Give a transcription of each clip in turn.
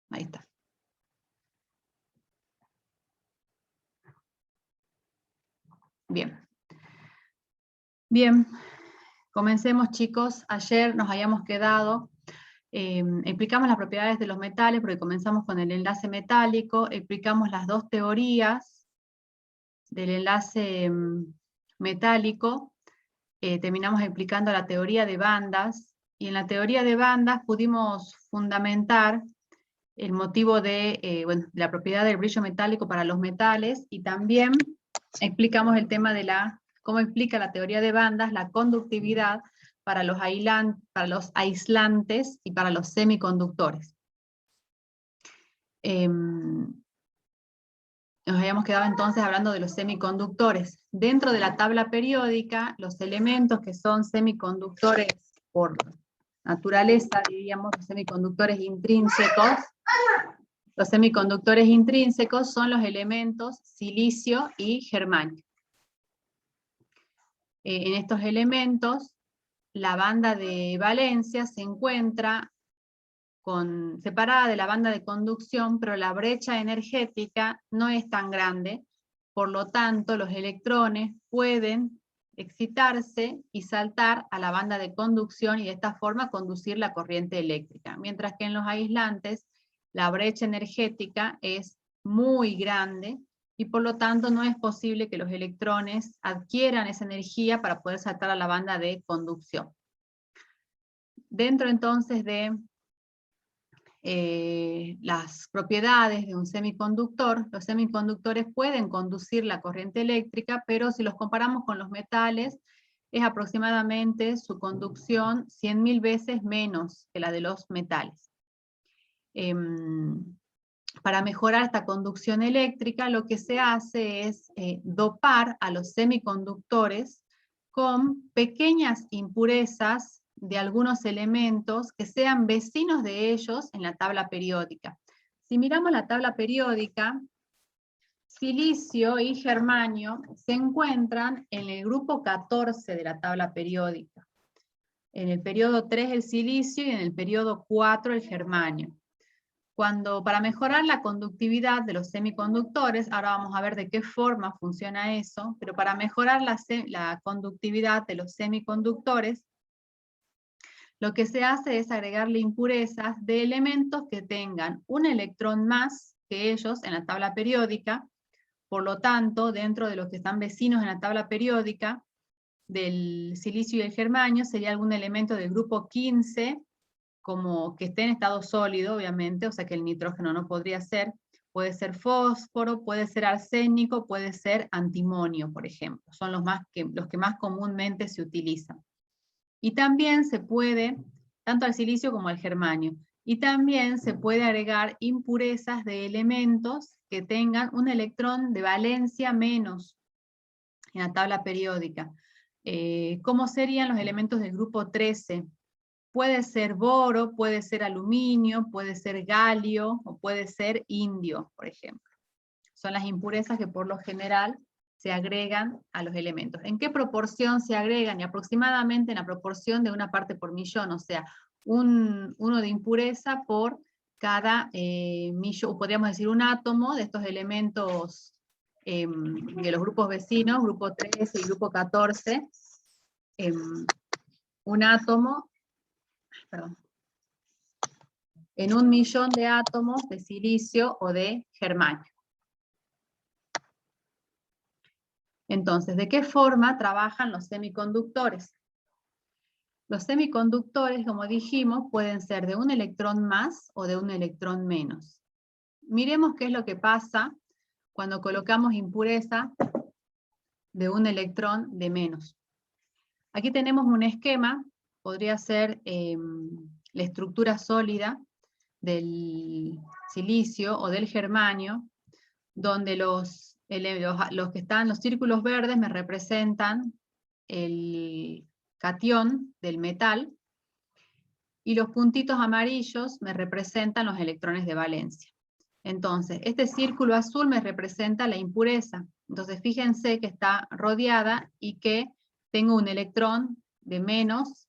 Ahí está. Bien. Bien, comencemos, chicos. Ayer nos habíamos quedado, explicamos las propiedades de los metales, porque comenzamos con el enlace metálico, explicamos las dos teorías del enlace metálico, terminamos explicando la teoría de bandas, y en la teoría de bandas pudimos fundamentar el motivo de la propiedad del brillo metálico para los metales, y también explicamos el tema de cómo explica la teoría de bandas la conductividad para los aislantes y para los semiconductores. Nos habíamos quedado entonces hablando de los semiconductores. Dentro de la tabla periódica, los elementos que son semiconductores por naturaleza, diríamos, los semiconductores intrínsecos. Los semiconductores intrínsecos son los elementos silicio y germanio. En estos elementos, la banda de valencia se encuentra separada de la banda de conducción, pero la brecha energética no es tan grande, por lo tanto los electrones pueden excitarse y saltar a la banda de conducción y de esta forma conducir la corriente eléctrica, mientras que en los aislantes la brecha energética es muy grande y por lo tanto no es posible que los electrones adquieran esa energía para poder saltar a la banda de conducción. Dentro entonces de las propiedades de un semiconductor, los semiconductores pueden conducir la corriente eléctrica, pero si los comparamos con los metales, es aproximadamente su conducción 100.000 veces menos que la de los metales. Para mejorar esta conducción eléctrica, lo que se hace es dopar a los semiconductores con pequeñas impurezas de algunos elementos que sean vecinos de ellos en la tabla periódica. Si miramos la tabla periódica, silicio y germanio se encuentran en el grupo 14 de la tabla periódica. En el periodo 3 el silicio y en el periodo 4 el germanio. Para mejorar la conductividad de los semiconductores, ahora vamos a ver de qué forma funciona eso, pero para mejorar la conductividad de los semiconductores, lo que se hace es agregarle impurezas de elementos que tengan un electrón más que ellos en la tabla periódica. Por lo tanto, dentro de los que están vecinos en la tabla periódica, del silicio y el germanio, sería algún elemento del grupo 15, como que esté en estado sólido, obviamente, o sea que el nitrógeno no podría ser. Puede ser fósforo, puede ser arsénico, puede ser antimonio, por ejemplo. Son los que más comúnmente se utilizan. Y también se puede, tanto al silicio como al germanio, y también se puede agregar impurezas de elementos que tengan un electrón de valencia menos en la tabla periódica. ¿Cómo serían los elementos del grupo 13? Puede ser boro, puede ser aluminio, puede ser galio, o puede ser indio, por ejemplo. Son las impurezas que por lo general se agregan a los elementos. ¿En qué proporción se agregan? Y aproximadamente en la proporción de 1 parte por millón, o sea, uno de impureza por cada millón, podríamos decir un átomo de estos elementos de los grupos vecinos, grupo 13 y grupo 14, un átomo, perdón, en 1 millón de átomos de silicio o de germanio. Entonces, ¿de qué forma trabajan los semiconductores? Los semiconductores, como dijimos, pueden ser de un electrón más o de un electrón menos. Miremos qué es lo que pasa cuando colocamos impureza de un electrón de menos. Aquí tenemos un esquema, podría ser la estructura sólida del silicio o del germanio, donde los que están, los círculos verdes me representan el catión del metal, y los puntitos amarillos me representan los electrones de valencia. Entonces, este círculo azul me representa la impureza. Entonces, fíjense que está rodeada y que tengo un electrón de menos,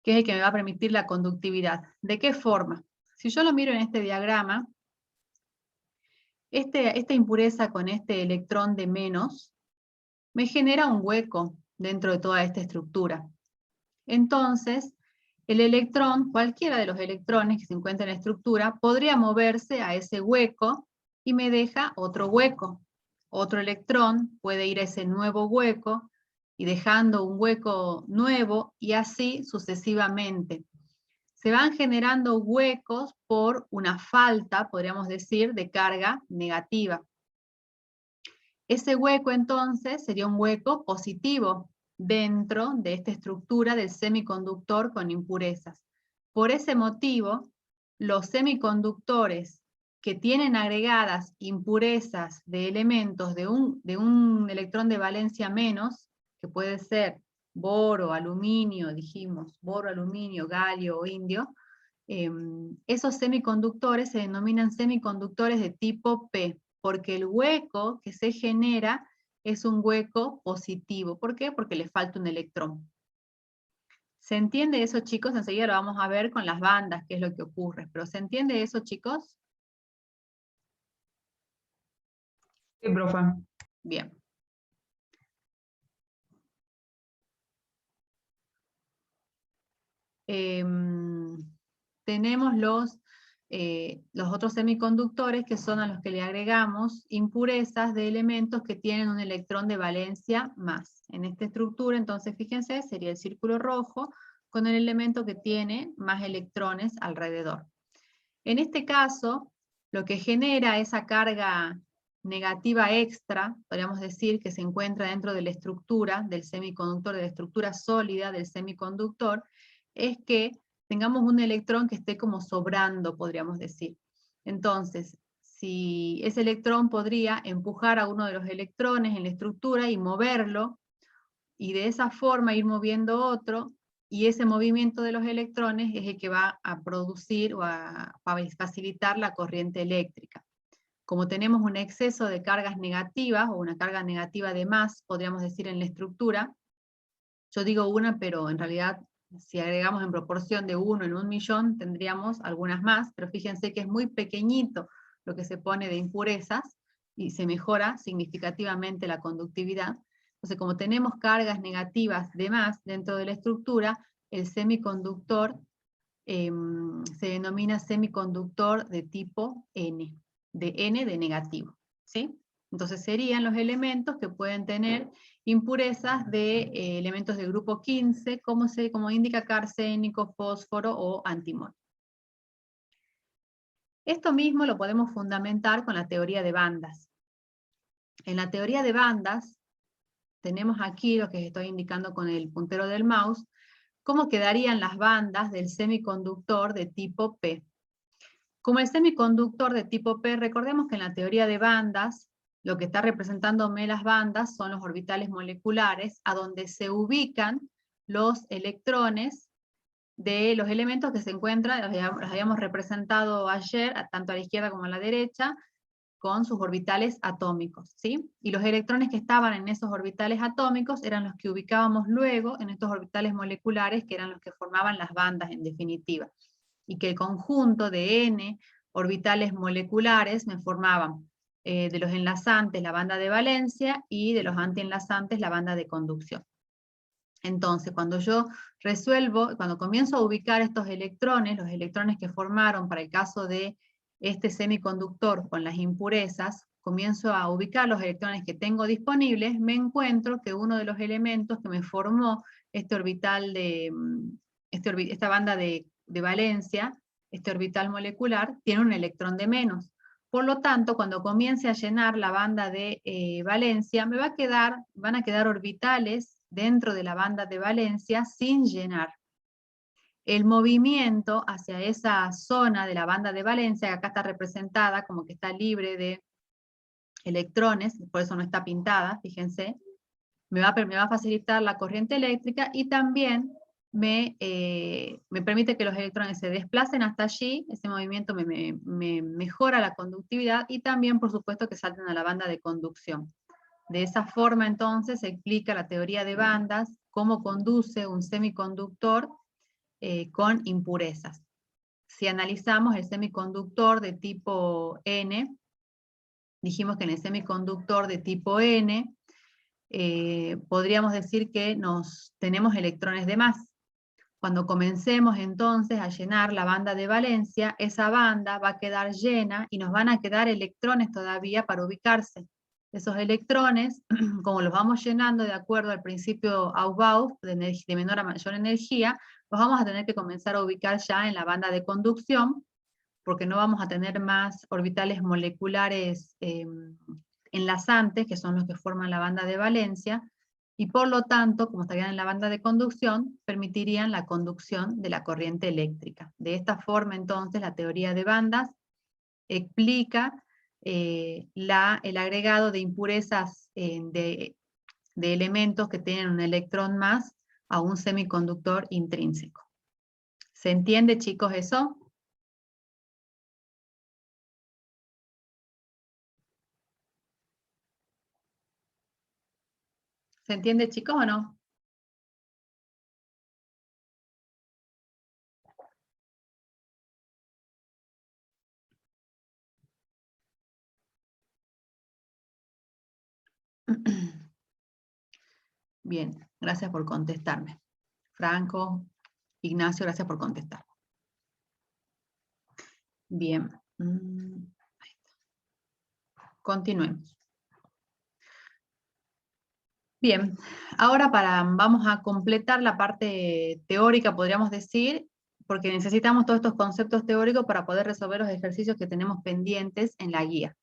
que es el que me va a permitir la conductividad. ¿De qué forma? Si yo lo miro en este diagrama, esta impureza con este electrón de menos me genera un hueco dentro de toda esta estructura. Entonces, el electrón, cualquiera de los electrones que se encuentran en la estructura, podría moverse a ese hueco y me deja otro hueco. Otro electrón puede ir a ese nuevo hueco y dejando un hueco nuevo y así sucesivamente. Se van generando huecos por una falta, podríamos decir, de carga negativa. Ese hueco entonces sería un hueco positivo dentro de esta estructura del semiconductor con impurezas. Por ese motivo, los semiconductores que tienen agregadas impurezas de elementos de un electrón de valencia menos, que puede ser boro, aluminio, dijimos, boro, aluminio, galio o indio, esos semiconductores se denominan semiconductores de tipo P, porque el hueco que se genera es un hueco positivo. ¿Por qué? Porque le falta un electrón. ¿Se entiende eso, chicos? Enseguida lo vamos a ver con las bandas, qué es lo que ocurre. ¿Pero se entiende eso, chicos? Sí, profe. Bien. Tenemos los otros semiconductores que son a los que le agregamos impurezas de elementos que tienen un electrón de valencia más. En esta estructura, entonces, fíjense, sería el círculo rojo con el elemento que tiene más electrones alrededor. En este caso, lo que genera esa carga negativa extra, podríamos decir que se encuentra dentro de la estructura del semiconductor, de la estructura sólida del semiconductor, es que tengamos un electrón que esté como sobrando, podríamos decir. Entonces, si ese electrón podría empujar a uno de los electrones en la estructura y moverlo, y de esa forma ir moviendo otro, y ese movimiento de los electrones es el que va a producir o a facilitar la corriente eléctrica. Como tenemos un exceso de cargas negativas, o una carga negativa de más, podríamos decir en la estructura, yo digo una, pero en realidad si agregamos en proporción de 1 en 1.000.000, tendríamos algunas más, pero fíjense que es muy pequeñito lo que se pone de impurezas, y se mejora significativamente la conductividad. Entonces, como tenemos cargas negativas de más dentro de la estructura, el semiconductor se denomina semiconductor de tipo N de negativo, ¿sí? Entonces serían los elementos que pueden tener impurezas de elementos de grupo 15, como indica acá, arsénico, fósforo o antimonio. Esto mismo lo podemos fundamentar con la teoría de bandas. En la teoría de bandas, tenemos aquí lo que estoy indicando con el puntero del mouse, cómo quedarían las bandas del semiconductor de tipo P. Como el semiconductor de tipo P, recordemos que en la teoría de bandas, lo que está representándome las bandas son los orbitales moleculares, a donde se ubican los electrones de los elementos que se encuentran, los habíamos representado ayer, tanto a la izquierda como a la derecha, con sus orbitales atómicos, ¿sí? Y los electrones que estaban en esos orbitales atómicos eran los que ubicábamos luego en estos orbitales moleculares, que eran los que formaban las bandas en definitiva. Y que el conjunto de n orbitales moleculares me formaban de los enlazantes la banda de valencia y de los antienlazantes la banda de conducción. Entonces, cuando yo cuando comienzo a ubicar estos electrones, los electrones que formaron para el caso de este semiconductor con las impurezas, comienzo a ubicar los electrones que tengo disponibles, me encuentro que uno de los elementos que me formó este orbital esta banda de valencia, este orbital molecular, tiene un electrón de menos. Por lo tanto, cuando comience a llenar la banda de valencia, van a quedar orbitales dentro de la banda de valencia sin llenar. El movimiento hacia esa zona de la banda de valencia, que acá está representada como que está libre de electrones, por eso no está pintada, fíjense, me va a facilitar la corriente eléctrica y también me permite que los electrones se desplacen hasta allí, ese movimiento me mejora la conductividad y también, por supuesto, que salten a la banda de conducción. De esa forma, entonces, se explica la teoría de bandas, cómo conduce un semiconductor con impurezas. Si analizamos el semiconductor de tipo N, dijimos que en el semiconductor de tipo N, podríamos decir que tenemos electrones de más. Cuando comencemos entonces a llenar la banda de valencia, esa banda va a quedar llena y nos van a quedar electrones todavía para ubicarse. Esos electrones, como los vamos llenando de acuerdo al principio Aufbau, de menor a mayor energía, los vamos a tener que comenzar a ubicar ya en la banda de conducción, porque no vamos a tener más orbitales moleculares enlazantes, que son los que forman la banda de valencia, y por lo tanto, como estarían en la banda de conducción, permitirían la conducción de la corriente eléctrica. De esta forma, entonces, la teoría de bandas explica el agregado de impurezas de elementos que tienen un electrón más a un semiconductor intrínseco. ¿Se entiende, chicos, eso? ¿Se entiende, chicos, o no? Bien, gracias por contestarme. Franco, Ignacio, gracias por contestar. Bien. Continuemos. Bien, ahora vamos a completar la parte teórica, podríamos decir, porque necesitamos todos estos conceptos teóricos para poder resolver los ejercicios que tenemos pendientes en la guía.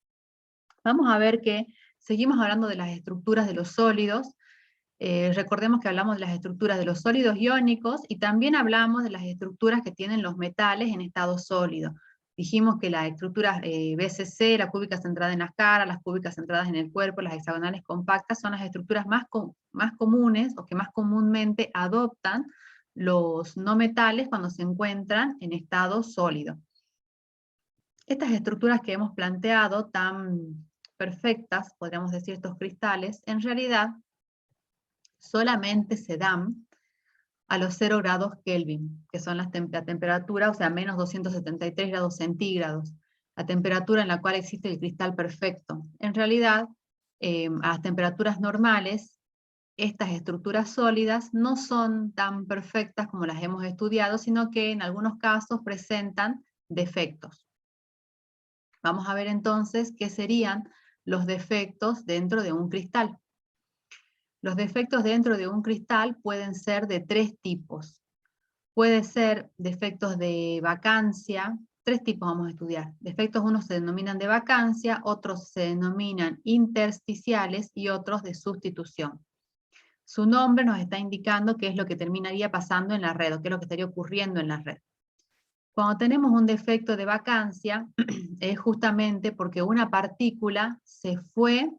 Vamos a ver que seguimos hablando de las estructuras de los sólidos. Recordemos que hablamos de las estructuras de los sólidos iónicos y también hablamos de las estructuras que tienen los metales en estado sólido. Dijimos que las estructuras BCC, la cúbica centrada en las caras, las cúbicas centradas en el cuerpo, las hexagonales compactas, son las estructuras más comunes o que más comúnmente adoptan los no metales cuando se encuentran en estado sólido. Estas estructuras que hemos planteado, tan perfectas, podríamos decir estos cristales, en realidad solamente se dan a los 0 grados Kelvin, que son la temperatura, o sea, menos 273 grados centígrados, la temperatura en la cual existe el cristal perfecto. En realidad, a las temperaturas normales, estas estructuras sólidas no son tan perfectas como las hemos estudiado, sino que en algunos casos presentan defectos. Vamos a ver entonces qué serían los defectos dentro de un cristal. Los defectos dentro de un cristal pueden ser de 3 tipos. Puede ser defectos de vacancia, 3 tipos vamos a estudiar. Defectos, unos se denominan de vacancia, otros se denominan intersticiales y otros de sustitución. Su nombre nos está indicando qué es lo que terminaría pasando en la red, o qué es lo que estaría ocurriendo en la red. Cuando tenemos un defecto de vacancia, es justamente porque una partícula se fue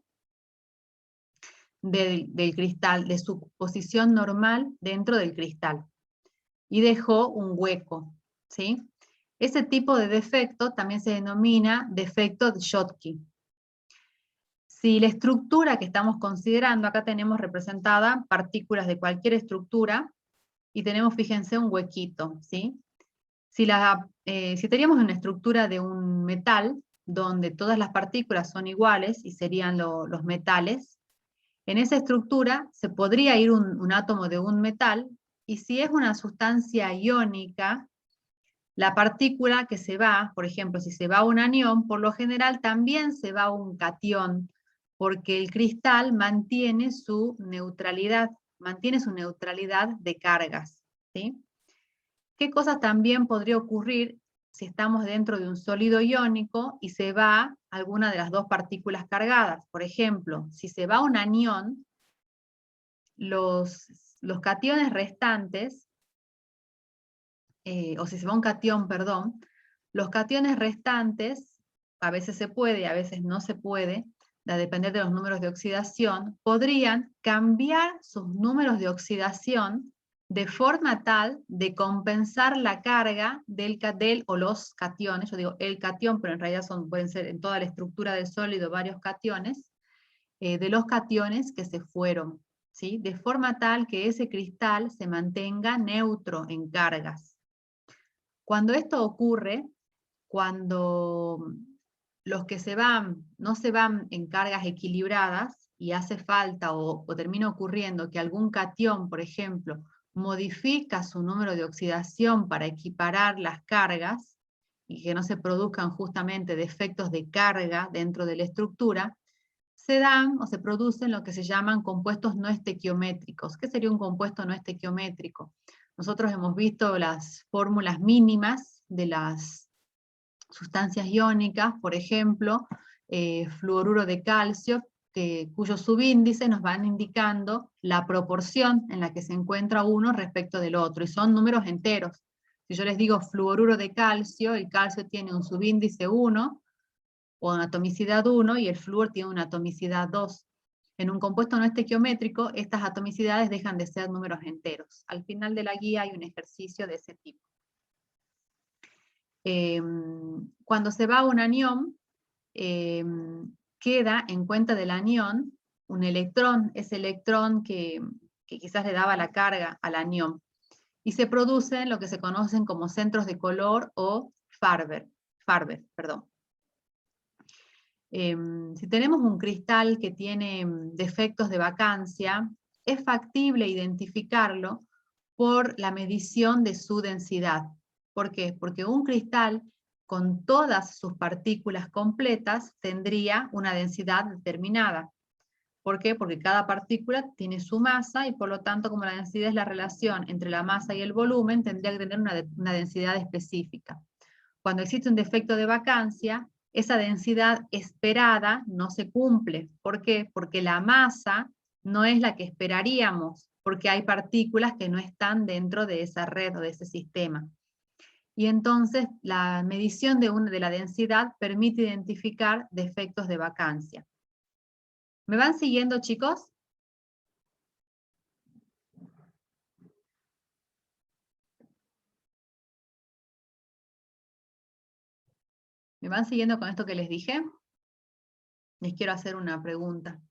del cristal, de su posición normal dentro del cristal, y dejó un hueco, ¿sí? Ese tipo de defecto también se denomina defecto de Schottky. Si la estructura que estamos considerando, acá tenemos representada partículas de cualquier estructura, y tenemos, fíjense, un huequito, ¿sí? Si teníamos una estructura de un metal, donde todas las partículas son iguales, y serían los metales, en esa estructura se podría ir un átomo de un metal, y si es una sustancia iónica, la partícula que se va, por ejemplo, si se va un anión, por lo general también se va un catión, porque el cristal mantiene su neutralidad de cargas, ¿sí? ¿Qué cosas también podría ocurrir si estamos dentro de un sólido iónico y se va alguna de las 2 partículas cargadas? Por ejemplo, si se va un anión, los cationes restantes, o si se va un catión, perdón, los cationes restantes, a veces se puede, a veces no se puede, a depender de los números de oxidación, podrían cambiar sus números de oxidación de forma tal de compensar la carga o los cationes, yo digo el catión, pero en realidad pueden ser en toda la estructura del sólido varios cationes, de los cationes que se fueron. ¿sí? De forma tal que ese cristal se mantenga neutro en cargas. Cuando esto ocurre, cuando los que se van no se van en cargas equilibradas y hace falta o termina ocurriendo que algún catión, por ejemplo, modifica su número de oxidación para equiparar las cargas y que no se produzcan justamente defectos de carga dentro de la estructura, se dan o se producen lo que se llaman compuestos no estequiométricos. ¿Qué sería un compuesto no estequiométrico? Nosotros hemos visto las fórmulas mínimas de las sustancias iónicas, por ejemplo, fluoruro de calcio, cuyos subíndices nos van indicando la proporción en la que se encuentra uno respecto del otro, y son números enteros. Si yo les digo fluoruro de calcio, el calcio tiene un subíndice 1, o una atomicidad 1, y el flúor tiene una atomicidad 2. En un compuesto no estequiométrico, estas atomicidades dejan de ser números enteros. Al final de la guía hay un ejercicio de ese tipo. Cuando se va un anión, queda en cuenta del anión un electrón, ese electrón que quizás le daba la carga al anión, y se producen lo que se conocen como centros de color o Farber. Si tenemos un cristal que tiene defectos de vacancia, es factible identificarlo por la medición de su densidad. ¿Por qué? Porque un cristal con todas sus partículas completas tendría una densidad determinada. ¿Por qué? Porque cada partícula tiene su masa y por lo tanto, como la densidad es la relación entre la masa y el volumen, tendría que tener una densidad específica. Cuando existe un defecto de vacancia, esa densidad esperada no se cumple. ¿Por qué? Porque la masa no es la que esperaríamos, porque hay partículas que no están dentro de esa red o de ese sistema. Y entonces la medición de la densidad permite identificar defectos de vacancia. ¿Me van siguiendo, chicos? ¿Me van siguiendo con esto que les dije? Les quiero hacer una pregunta.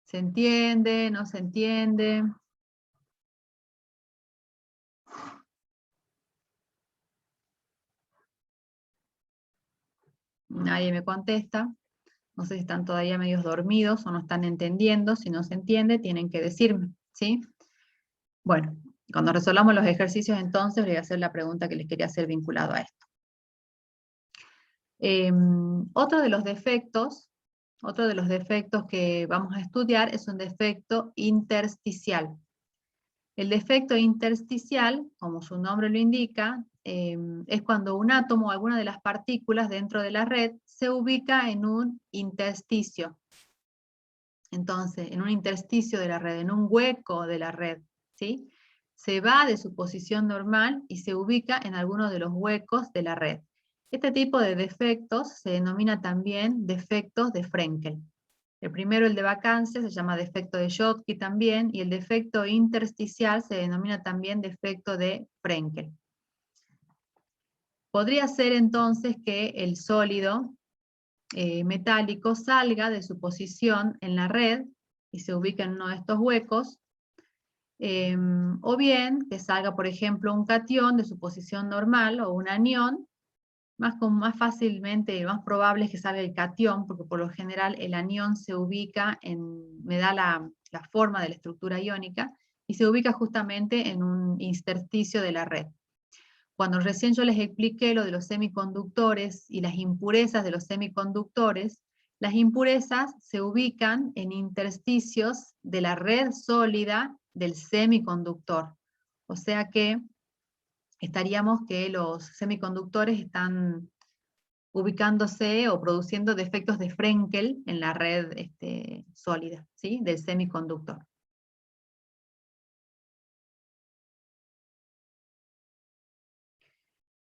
¿Se entiende? ¿No se entiende? Nadie me contesta. No sé si están todavía medios dormidos o no están entendiendo. Si no se entiende, tienen que decirme, ¿sí? Bueno, cuando resolvamos los ejercicios, entonces, les voy a hacer la pregunta que les quería hacer vinculado a esto. Otro de los defectos que vamos a estudiar es un defecto intersticial. El defecto intersticial, como su nombre lo indica, es cuando un átomo o alguna de las partículas dentro de la red se ubica en un intersticio. Entonces, en un intersticio de la red, en un hueco de la red, ¿sí? Se va de su posición normal y se ubica en alguno de los huecos de la red. Este tipo de defectos se denomina también defectos de Frenkel. El primero, el de vacancia, se llama defecto de Schottky también, y el defecto intersticial se denomina también defecto de Frenkel. Podría ser entonces que el sólido metálico salga de su posición en la red y se ubica en uno de estos huecos, o bien que salga, por ejemplo, un catión de su posición normal o un anión. Más fácilmente, más probable es que salga el catión, porque por lo general el anión se ubica me da la forma de la estructura iónica, y se ubica justamente en un intersticio de la red. Cuando recién yo les expliqué lo de los semiconductores y las impurezas de los semiconductores, las impurezas se ubican en intersticios de la red sólida del semiconductor. O sea que estaríamos que los semiconductores están ubicándose o produciendo defectos de Frenkel en la red sólida, ¿sí? Del semiconductor.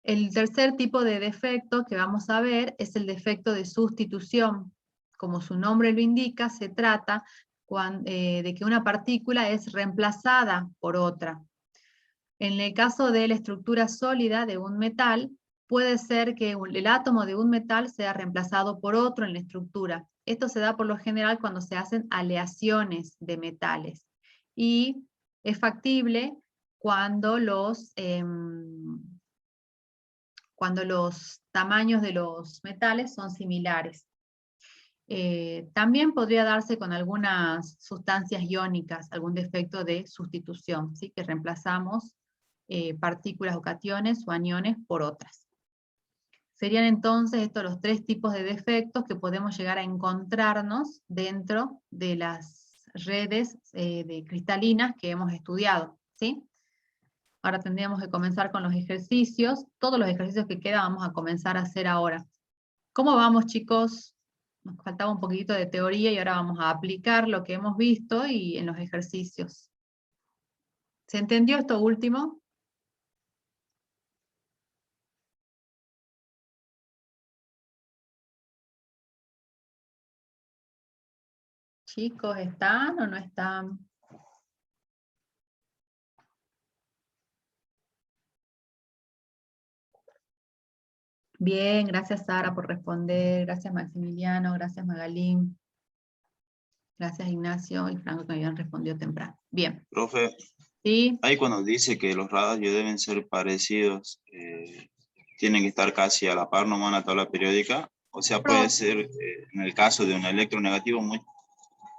El tercer tipo de defecto que vamos a ver es el defecto de sustitución. Como su nombre lo indica, se trata de que una partícula es reemplazada por otra. En el caso de la estructura sólida de un metal, puede ser que el átomo de un metal sea reemplazado por otro en la estructura. Esto se da por lo general cuando se hacen aleaciones de metales. Y es factible cuando los tamaños de los metales son similares. También podría darse con algunas sustancias iónicas, algún defecto de sustitución, ¿sí? Que reemplazamos partículas o cationes o aniones por otras. Serían entonces estos los tres tipos de defectos que podemos llegar a encontrarnos dentro de las redes cristalinas que hemos estudiado, ¿sí? Ahora tendríamos que comenzar con los ejercicios. Todos los ejercicios que quedan vamos a comenzar a hacer ahora. ¿Cómo vamos, chicos? Nos faltaba un poquito de teoría y ahora vamos a aplicar lo que hemos visto y en los ejercicios. ¿Se entendió esto último? Chicos, ¿están o no están? Bien, gracias Sara por responder, gracias Maximiliano, gracias Magalín, gracias Ignacio y Franco que me habían respondido temprano. Bien. Profe, ¿Sí? ahí cuando dice que los radios deben ser parecidos, tienen que estar casi a la par nomás en la tabla periódica, o sea, puede ser, en el caso de un electronegativo,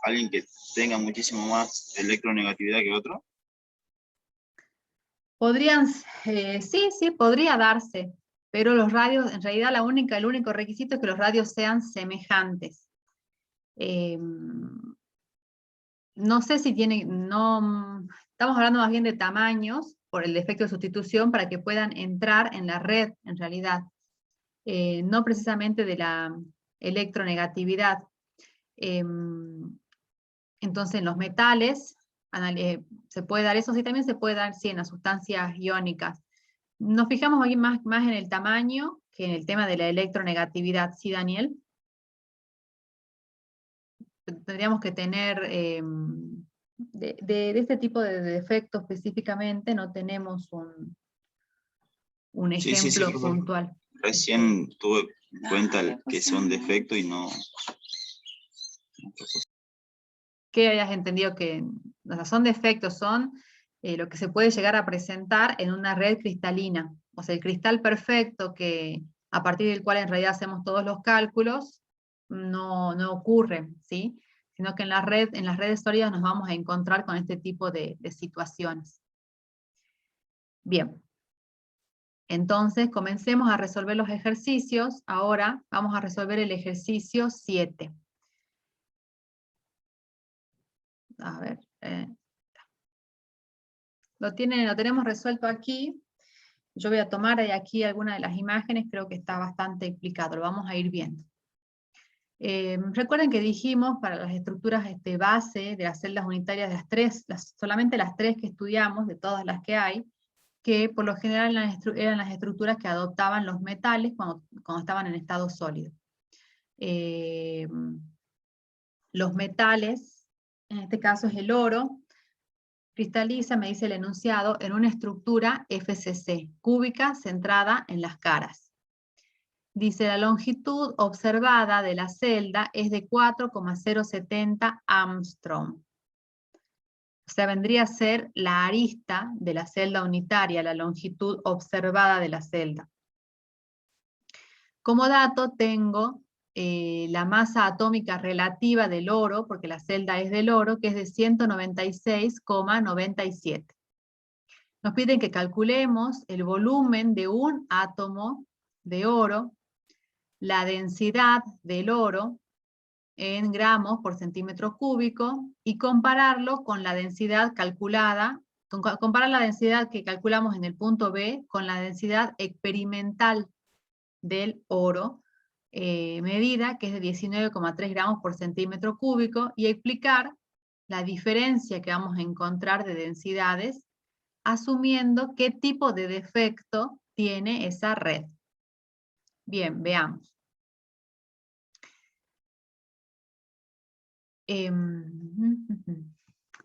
alguien que tenga muchísimo más electronegatividad que otro. Podrían, sí, podría darse, pero los radios, en realidad el único requisito es que los radios sean semejantes. No sé si estamos hablando más bien de tamaños, por el defecto de sustitución, para que puedan entrar en la red, en realidad. No precisamente de la electronegatividad. Entonces, en los metales, se puede dar eso, sí, también se puede dar, sí, en las sustancias iónicas. Nos fijamos aquí más en el tamaño que en el tema de la electronegatividad, ¿sí, Daniel? Tendríamos que tener, de este tipo de defecto específicamente, no tenemos un ejemplo Sí, puntual. Recién tuve en cuenta que son defectos y no... Que hayas entendido que son defectos, son lo que se puede llegar a presentar en una red cristalina. O sea, el cristal perfecto a partir del cual en realidad hacemos todos los cálculos, no ocurre, ¿sí? Sino que en las redes sólidas nos vamos a encontrar con este tipo de situaciones. Bien. Entonces, comencemos a resolver los ejercicios. Ahora vamos a resolver el ejercicio 7. A ver. Lo tenemos resuelto aquí. Yo voy a tomar de aquí alguna de las imágenes, creo que está bastante explicado, lo vamos a ir viendo. Recuerden que dijimos para las estructuras base de las celdas unitarias de las tres, solamente las tres que estudiamos, de todas las que hay, que por lo general eran las estructuras que adoptaban los metales cuando estaban en estado sólido. Los metales, en este caso es el oro, cristaliza, me dice el enunciado, en una estructura FCC, cúbica, centrada en las caras. Dice, la longitud observada de la celda es de 4,070 Armstrong. O sea, vendría a ser la arista de la celda unitaria, la longitud observada de la celda. Como dato tengo la masa atómica relativa del oro, porque la celda es del oro, que es de 196,97. Nos piden que calculemos el volumen de un átomo de oro, la densidad del oro en gramos por centímetro cúbico, y compararlo con la densidad calculada, comparar la densidad que calculamos en el punto B con la densidad experimental del oro, medida que es de 19,3 gramos por centímetro cúbico, y explicar la diferencia que vamos a encontrar de densidades, asumiendo qué tipo de defecto tiene esa red. Bien, veamos.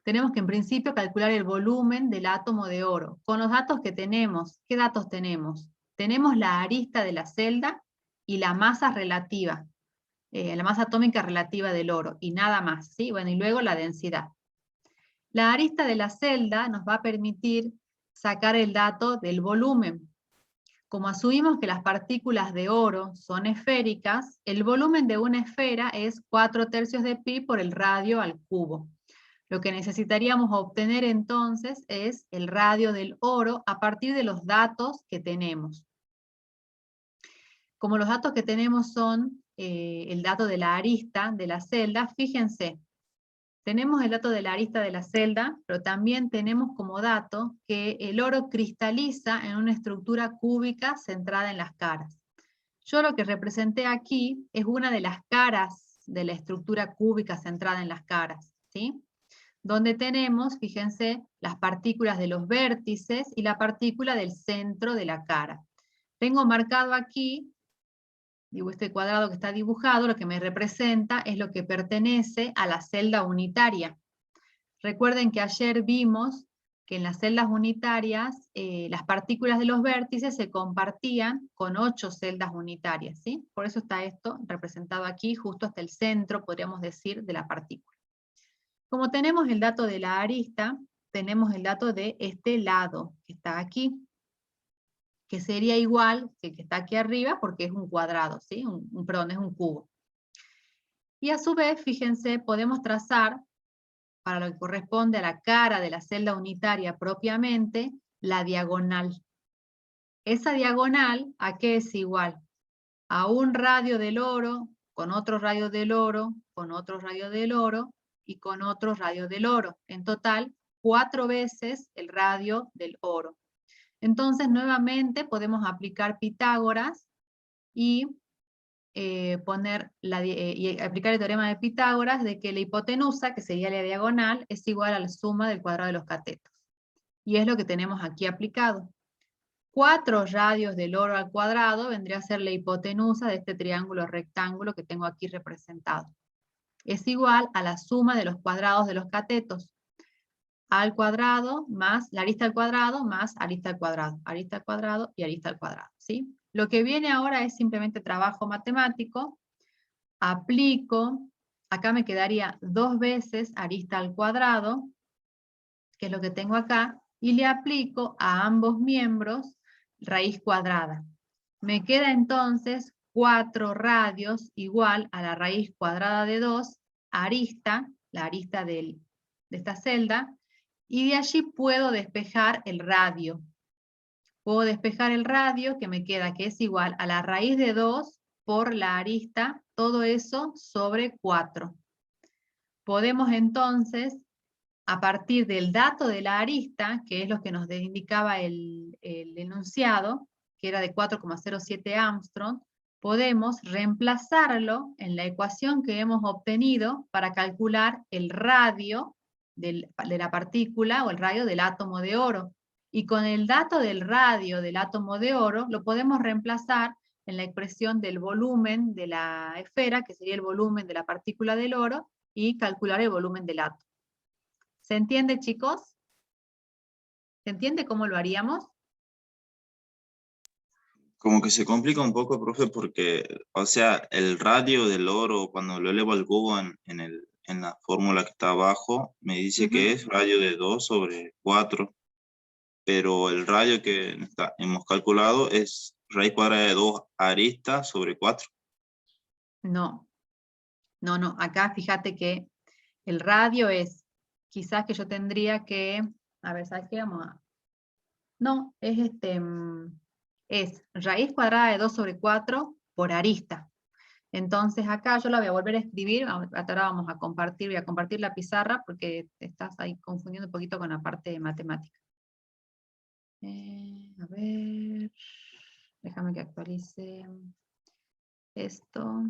Tenemos que en principio calcular el volumen del átomo de oro. Con los datos que tenemos, ¿qué datos tenemos? Tenemos la arista de la celda y la masa relativa. la masa atómica relativa del oro, y nada más, ¿sí? Bueno, y luego la densidad. La arista de la celda nos va a permitir sacar el dato del volumen. Como asumimos que las partículas de oro son esféricas, el volumen de una esfera es 4/3 de pi por el radio al cubo. Lo que necesitaríamos obtener entonces es el radio del oro a partir de los datos que tenemos. Como los datos que tenemos son el dato de la arista de la celda, fíjense, tenemos el dato de la arista de la celda, pero también tenemos como dato que el oro cristaliza en una estructura cúbica centrada en las caras. Yo lo que representé aquí es una de las caras de la estructura cúbica centrada en las caras, ¿sí? Donde tenemos, fíjense, las partículas de los vértices y la partícula del centro de la cara. Tengo marcado aquí, digo, este cuadrado que está dibujado, lo que me representa es lo que pertenece a la celda unitaria. Recuerden que ayer vimos que en las celdas unitarias las partículas de los vértices se compartían con 8 celdas unitarias, ¿sí? Por eso está esto representado aquí, justo hasta el centro, podríamos decir, de la partícula. Como tenemos el dato de la arista, tenemos el dato de este lado, que está aquí, que sería igual que el que está aquí arriba, porque es un cuadrado, ¿sí? Perdón, es un cubo. Y a su vez, fíjense, podemos trazar, para lo que corresponde a la cara de la celda unitaria propiamente, la diagonal. Esa diagonal, ¿a qué es igual? A un radio del oro, con otro radio del oro, con otro radio del oro, y con otro radio del oro. En total, 4 veces el radio del oro. Entonces, nuevamente podemos aplicar Pitágoras y aplicar el teorema de Pitágoras de que la hipotenusa, que sería la diagonal, es igual a la suma del cuadrado de los catetos. Y es lo que tenemos aquí aplicado. 4 radios del oro al cuadrado vendría a ser la hipotenusa de este triángulo rectángulo que tengo aquí representado. Es igual a la suma de los cuadrados de los catetos. A al cuadrado más la arista al cuadrado más arista al cuadrado, arista al cuadrado y arista al cuadrado, ¿sí? Lo que viene ahora es simplemente trabajo matemático. Aplico, acá me quedaría 2 veces arista al cuadrado, que es lo que tengo acá, y le aplico a ambos miembros raíz cuadrada. Me queda entonces 4 radios igual a la raíz cuadrada de 2, arista, la arista de esta celda, y de allí puedo despejar el radio. Puedo despejar el radio, que me queda que es igual a la raíz de 2 por la arista, todo eso sobre 4. Podemos entonces, a partir del dato de la arista, que es lo que nos indicaba el enunciado, que era de 4,07 Armstrong, podemos reemplazarlo en la ecuación que hemos obtenido para calcular el radio de la partícula o el radio del átomo de oro. Y con el dato del radio del átomo de oro lo podemos reemplazar en la expresión del volumen de la esfera, que sería el volumen de la partícula del oro, y calcular el volumen del átomo. ¿Se entiende, chicos? ¿Se entiende cómo lo haríamos? Como que se complica un poco, profe, porque, o sea, el radio del oro, cuando lo elevo al cubo en la fórmula que está abajo, me dice que es radio de 2 sobre 4, pero el radio que hemos calculado es raíz cuadrada de 2 aristas sobre 4. No, no, acá fíjate que el radio es, quizás que yo tendría que, a ver, ¿sabes qué? Vamos a... No, es raíz cuadrada de 2 sobre 4 por arista. Entonces acá yo la voy a volver a escribir, ahora vamos a compartir, voy a compartir la pizarra porque te estás ahí confundiendo un poquito con la parte de matemática. A ver, déjame que actualice esto.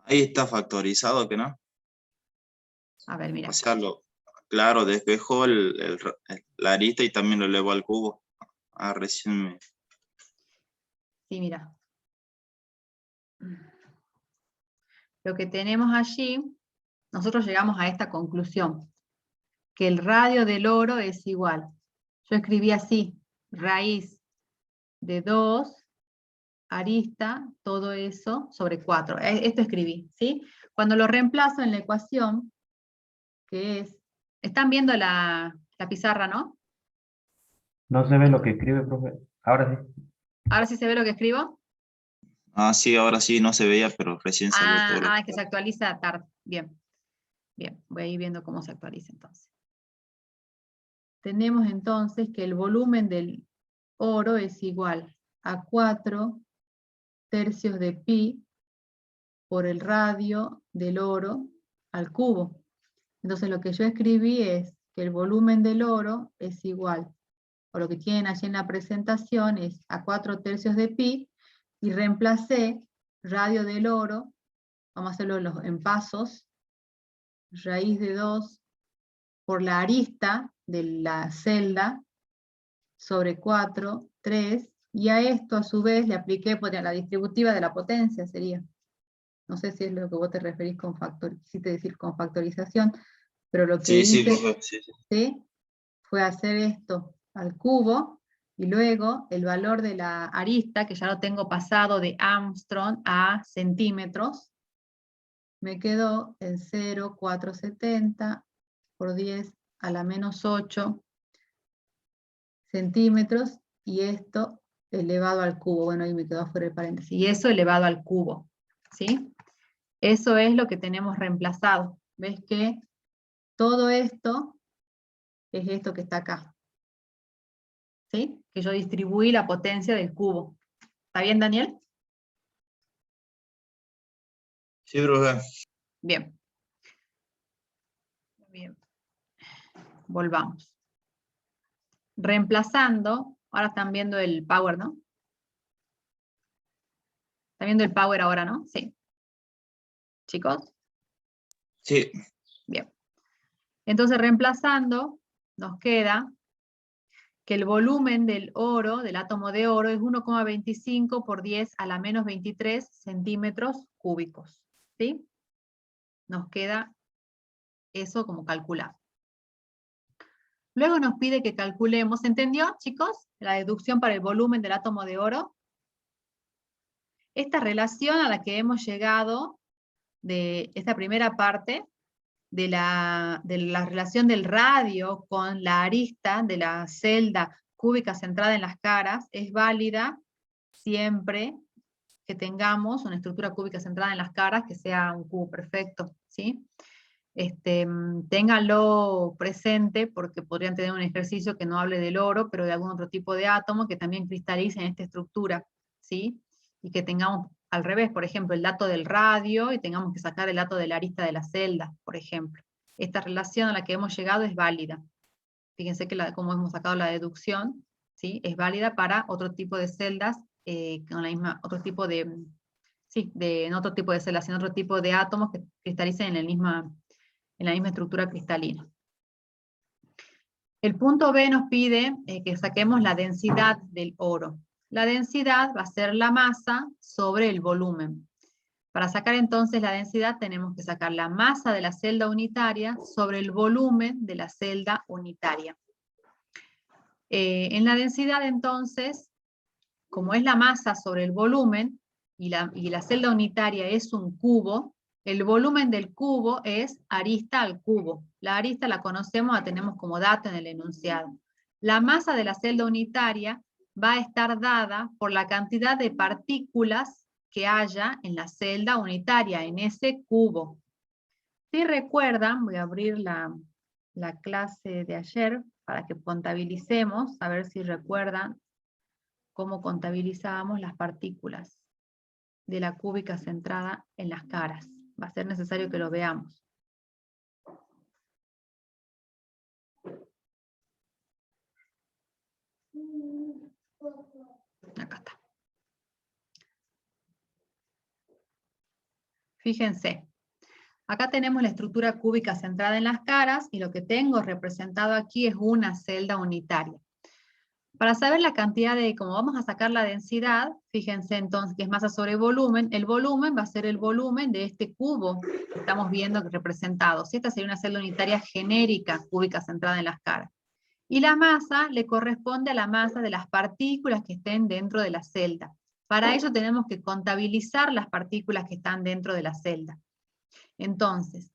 Ahí está factorizado, ¿que no? A ver, mira. O sea, claro, despejo la arista y también lo elevo al cubo. Ah, recién me... Sí, mira. Lo que tenemos allí, nosotros llegamos a esta conclusión, que el radio del oro es igual. Yo escribí así, raíz de 2 arista, todo eso, sobre 4. Esto escribí, ¿sí? Cuando lo reemplazo en la ecuación, que es... ¿Están viendo la pizarra, no? No se ve lo que escribe, profe. Ahora sí. ¿Ahora sí se ve lo que escribo? Ah, sí, ahora sí no se veía, pero recién salió todo lo Es que se actualiza tarde. Bien, bien, voy a ir viendo cómo se actualiza entonces. Tenemos entonces que el volumen del oro es igual a 4 tercios de pi por el radio del oro al cubo. Entonces lo que yo escribí es que el volumen del oro es igual, o lo que tienen allí en la presentación es a 4 tercios de pi, y reemplacé radio del oro, vamos a hacerlo en pasos, raíz de 2 por la arista de la celda sobre 4, 3, y a esto a su vez le apliqué la distributiva de la potencia, sería. No sé si es lo que vos te referís con quisiste decir con factorización, pero lo que hice ¿sí? Fue hacer esto al cubo, y luego el valor de la arista, que ya lo tengo pasado de Armstrong a centímetros, me quedó en 0,470 por 10 a la menos 8 centímetros, y esto elevado al cubo. Bueno, ahí me quedó afuera el paréntesis. Y eso elevado al cubo, ¿sí? Eso es lo que tenemos reemplazado. ¿Ves que todo esto es esto que está acá? ¿Sí? Que yo distribuí la potencia del cubo. ¿Está bien, Daniel? Sí, profe. Bien. Bien. Volvamos. Reemplazando, ahora están viendo el power, ¿no? ¿Están viendo el power ahora, no? Sí. ¿Chicos? Sí. Bien. Entonces, reemplazando, nos queda que el volumen del oro, del átomo de oro, es 1,25 por 10 a la menos 23 centímetros cúbicos. ¿Sí? Nos queda eso como calculado. Luego nos pide que calculemos, ¿entendió, chicos? La deducción para el volumen del átomo de oro. Esta relación a la que hemos llegado de esta primera parte, de la relación del radio con la arista de la celda cúbica centrada en las caras, es válida siempre que tengamos una estructura cúbica centrada en las caras que sea un cubo perfecto, ¿sí? Ténganlo presente porque podrían tener un ejercicio que no hable del oro, pero de algún otro tipo de átomo que también cristalice en esta estructura, ¿sí? Y que tengamos al revés, por ejemplo, el dato del radio y tengamos que sacar el dato de la arista de la celda, por ejemplo. Esta relación a la que hemos llegado es válida. Fíjense que como hemos sacado la deducción, ¿sí? Es válida para otro tipo de celdas, con la misma, otro tipo de, sí, en otro tipo de celdas, en otro tipo de átomos que cristalicen en la misma estructura cristalina. El punto B nos pide que saquemos la densidad del oro. La densidad va a ser la masa sobre el volumen. Para sacar entonces la densidad tenemos que sacar la masa de la celda unitaria sobre el volumen de la celda unitaria. En la densidad entonces, como es la masa sobre el volumen y la celda unitaria es un cubo, el volumen del cubo es arista al cubo. La arista la conocemos, la tenemos como dato en el enunciado. La masa de la celda unitaria va a estar dada por la cantidad de partículas que haya en la celda unitaria, en ese cubo. Si recuerdan, voy a abrir la clase de ayer para que contabilicemos, a ver si recuerdan cómo contabilizábamos las partículas de la cúbica centrada en las caras. Va a ser necesario que lo veamos. Acá está. Fíjense, acá tenemos la estructura cúbica centrada en las caras y lo que tengo representado aquí es una celda unitaria. Para saber la cantidad como vamos a sacar la densidad, fíjense entonces que es masa sobre volumen, el volumen va a ser el volumen de este cubo que estamos viendo representado. Esta sería una celda unitaria genérica, cúbica centrada en las caras. Y la masa le corresponde a la masa de las partículas que estén dentro de la celda. Para ello tenemos que contabilizar las partículas que están dentro de la celda. Entonces,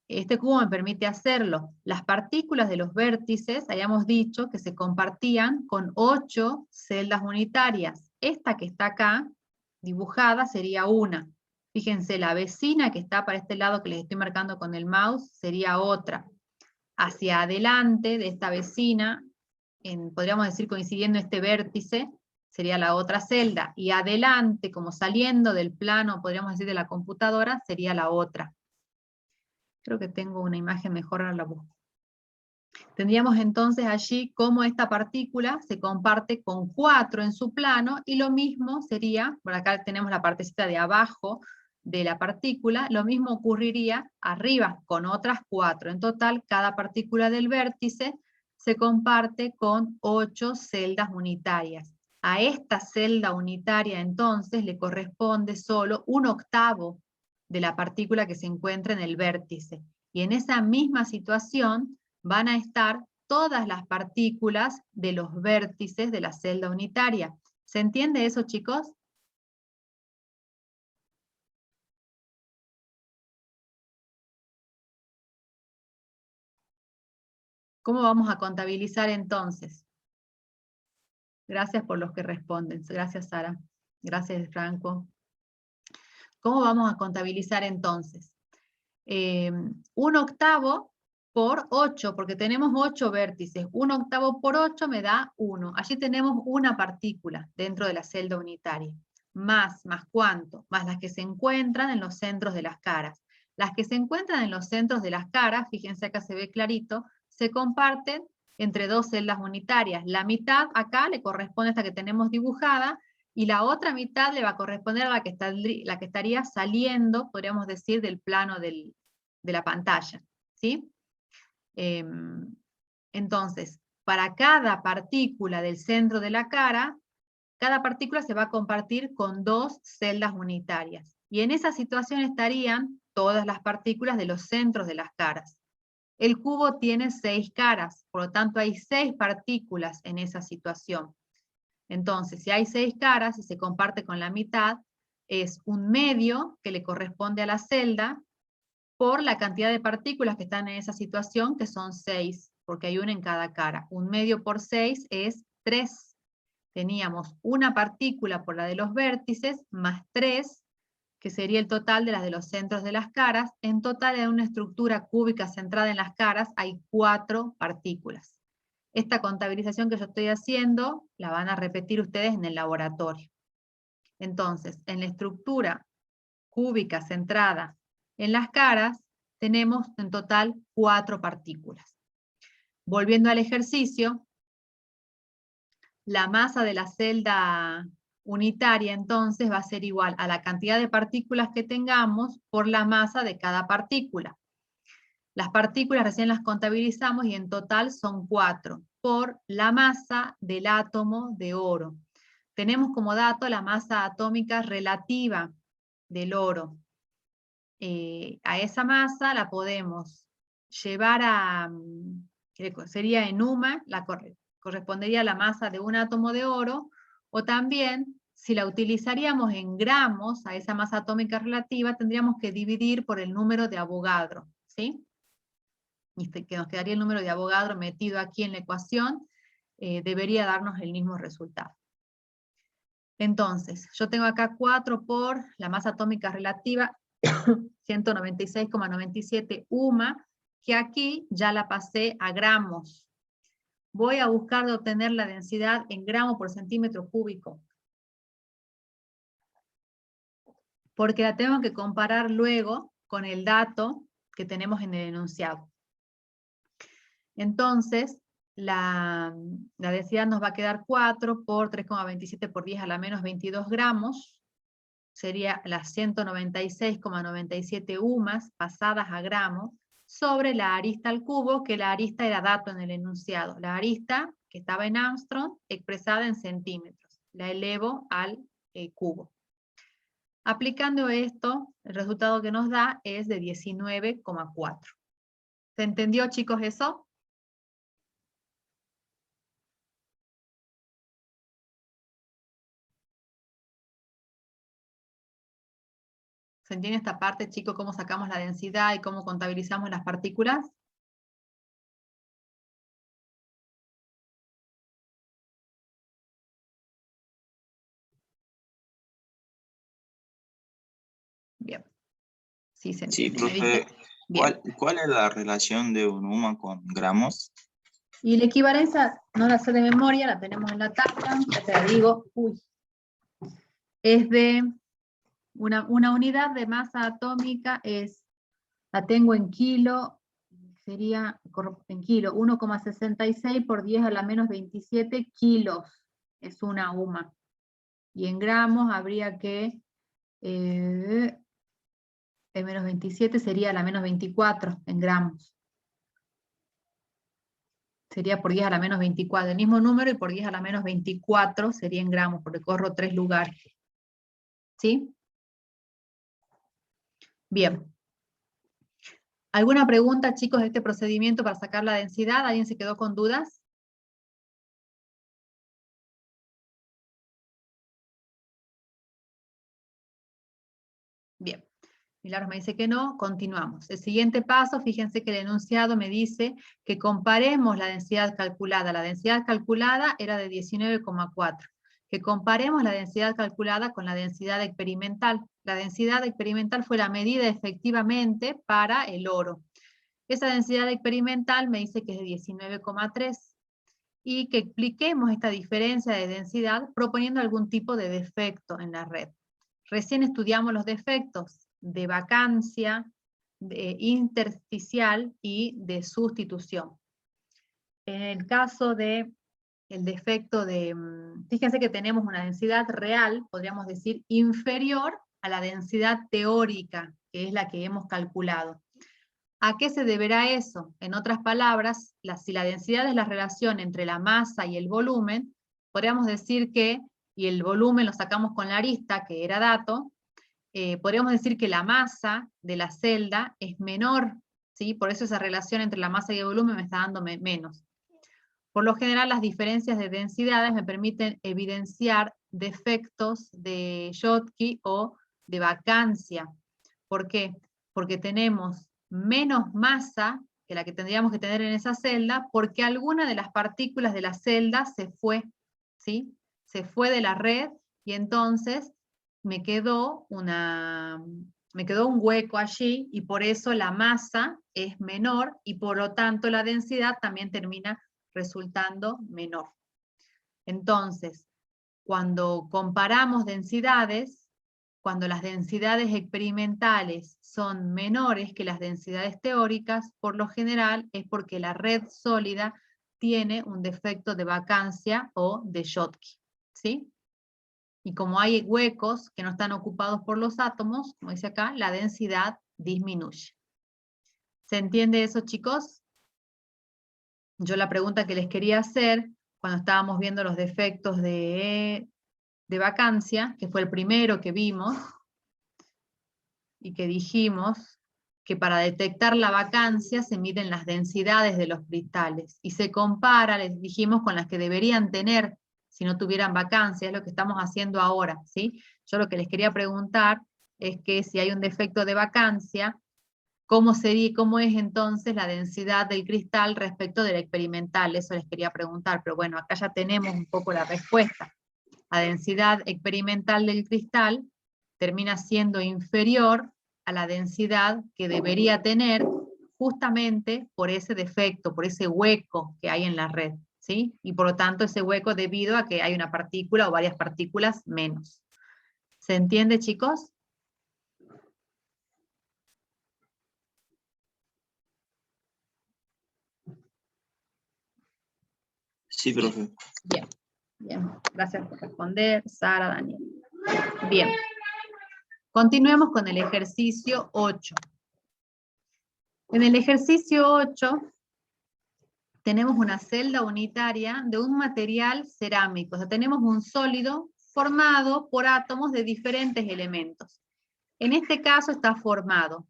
este cubo me permite hacerlo. Las partículas de los vértices, habíamos dicho que se compartían con 8 celdas unitarias. Esta que está acá, dibujada, sería una. Fíjense, la vecina que está para este lado, que les estoy marcando con el mouse, sería otra. Hacia adelante de esta vecina, podríamos decir coincidiendo este vértice, sería la otra celda. Y adelante, como saliendo del plano, podríamos decir de la computadora, sería la otra. Creo que tengo una imagen mejor, ahora la busco. Tendríamos entonces allí cómo esta partícula se comparte con 4 en su plano, y lo mismo sería, por acá tenemos la partecita de abajo de la partícula, lo mismo ocurriría arriba con otras 4. En total, cada partícula del vértice se comparte con 8 celdas unitarias. A esta celda unitaria entonces le corresponde solo 1/8 de la partícula que se encuentra en el vértice. Y en esa misma situación van a estar todas las partículas de los vértices de la celda unitaria. ¿Se entiende eso, chicos? ¿Cómo vamos a contabilizar entonces? Gracias por los que responden. Gracias, Sara. Gracias, Franco. ¿Cómo vamos a contabilizar entonces? 1/8 por 8, porque tenemos 8 vértices. 1/8 por 8 me da 1. Allí tenemos una partícula dentro de la celda unitaria. Más ¿cuánto? Más las que se encuentran en los centros de las caras. Las que se encuentran en los centros de las caras, fíjense acá se ve clarito, se comparten entre 2 celdas unitarias. La mitad acá le corresponde a esta que tenemos dibujada, y la otra mitad le va a corresponder a la que estaría saliendo, podríamos decir, del plano de la pantalla, ¿sí? Entonces, para cada partícula del centro de la cara, cada partícula se va a compartir con 2 celdas unitarias. Y en esa situación estarían todas las partículas de los centros de las caras. El cubo tiene 6 caras, por lo tanto hay 6 partículas en esa situación. Entonces, si hay 6 caras y se comparte con la mitad, es 1/2 que le corresponde a la celda por la cantidad de partículas que están en esa situación, que son 6, porque hay una en cada cara. 1/2 por 6 es 3. Teníamos una partícula por la de los vértices, más 3, que sería el total de las de los centros de las caras. En total, en una estructura cúbica centrada en las caras, hay 4 partículas. Esta contabilización que yo estoy haciendo, la van a repetir ustedes en el laboratorio. Entonces, en la estructura cúbica centrada en las caras, tenemos en total 4 partículas. Volviendo al ejercicio, la masa de la celda unitaria entonces va a ser igual a la cantidad de partículas que tengamos por la masa de cada partícula. Las partículas recién las contabilizamos y en total son 4, por la masa del átomo de oro. Tenemos como dato la masa atómica relativa del oro. A esa masa la podemos llevar a, sería en UMA, correspondería a la masa de un átomo de oro, o también, si la utilizaríamos en gramos, a esa masa atómica relativa, tendríamos que dividir por el número de Avogadro, ¿sí? Y que nos quedaría el número de Avogadro metido aquí en la ecuación, debería darnos el mismo resultado. Entonces, yo tengo acá 4 por la masa atómica relativa, 196,97 UMA, que aquí ya la pasé a gramos. Voy a buscar de obtener la densidad en gramo por centímetro cúbico, porque la tengo que comparar luego con el dato que tenemos en el enunciado. Entonces, la densidad nos va a quedar 4 por 3,27 por 10 a la menos 22 gramos, sería las 196,97 UMAS pasadas a gramos, sobre la arista al cubo, que la arista era dato en el enunciado. La arista, que estaba en Armstrong, expresada en centímetros. La elevo al cubo. Aplicando esto, el resultado que nos da es de 19,4. ¿Se entendió, chicos, eso? ¿Se entiende esta parte, chicos, cómo sacamos la densidad y cómo contabilizamos las partículas? Bien. Sí, se Sí, entiende. ¿Me profe, dice? Bien. ¿cuál es la relación de un UMA con gramos? Y la equivalencia, no la sé de memoria, la tenemos en la tabla, ya te la digo. Uy. Es de una unidad de masa atómica, la tengo en kilo, sería en kilo, 1,66 por 10 a la menos 27 kilos, es una UMA. Y en gramos habría que, el menos 27 sería la menos 24 en gramos. Sería por 10 a la menos 24, el mismo número, y por 10 a la menos 24 sería en gramos, porque corro 3 lugares. ¿Sí? Bien. ¿Alguna pregunta, chicos, de este procedimiento para sacar la densidad? ¿Alguien se quedó con dudas? Bien. Milagros me dice que no, continuamos. El siguiente paso, fíjense que el enunciado me dice que comparemos la densidad calculada. La densidad calculada era de 19,4. Que comparemos la densidad calculada con la densidad experimental. La densidad experimental fue la medida efectivamente para el oro. Esa densidad experimental me dice que es de 19,3. Y que expliquemos esta diferencia de densidad proponiendo algún tipo de defecto en la red. Recién estudiamos los defectos de vacancia, de intersticial y de sustitución. En el caso de el defecto de, fíjense que tenemos una densidad real, podríamos decir, inferior a la densidad teórica, que es la que hemos calculado. ¿A qué se deberá eso? En otras palabras, si la densidad es la relación entre la masa y el volumen, podríamos decir que, y el volumen lo sacamos con la arista, que era dato, podríamos decir que la masa de la celda es menor, ¿sí? Por eso esa relación entre la masa y el volumen me está dando menos. Por lo general, las diferencias de densidades me permiten evidenciar defectos de Schottky o de vacancia. ¿Por qué? Porque tenemos menos masa que la que tendríamos que tener en esa celda, porque alguna de las partículas de la celda se fue, ¿sí? Se fue de la red, y entonces me quedó un hueco allí, y por eso la masa es menor, y por lo tanto la densidad también termina resultando menor. Entonces, cuando comparamos densidades, cuando las densidades experimentales son menores que las densidades teóricas, por lo general es porque la red sólida tiene un defecto de vacancia o de Schottky, ¿sí? Y como hay huecos que no están ocupados por los átomos, como dice acá, la densidad disminuye. ¿Se entiende eso, chicos? Yo la pregunta que les quería hacer, cuando estábamos viendo los defectos de vacancia, que fue el primero que vimos, y que dijimos que para detectar la vacancia se miden las densidades de los cristales, y se compara, les dijimos, con las que deberían tener si no tuvieran vacancia, es lo que estamos haciendo ahora, ¿sí? Yo lo que les quería preguntar es que si hay un defecto de vacancia, ¿cómo es entonces la densidad del cristal respecto del experimental? Eso les quería preguntar, pero bueno, acá ya tenemos un poco la respuesta. La densidad experimental del cristal termina siendo inferior a la densidad que debería tener justamente por ese defecto, por ese hueco que hay en la red, ¿sí? Y por lo tanto ese hueco debido a que hay una partícula o varias partículas menos. ¿Se entiende, chicos? Sí, profe. Bien, bien. Gracias por responder, Sara, Daniel. Bien. Continuemos con el ejercicio 8. En el ejercicio 8 tenemos una celda unitaria de un material cerámico. O sea, tenemos un sólido formado por átomos de diferentes elementos. En este caso está formado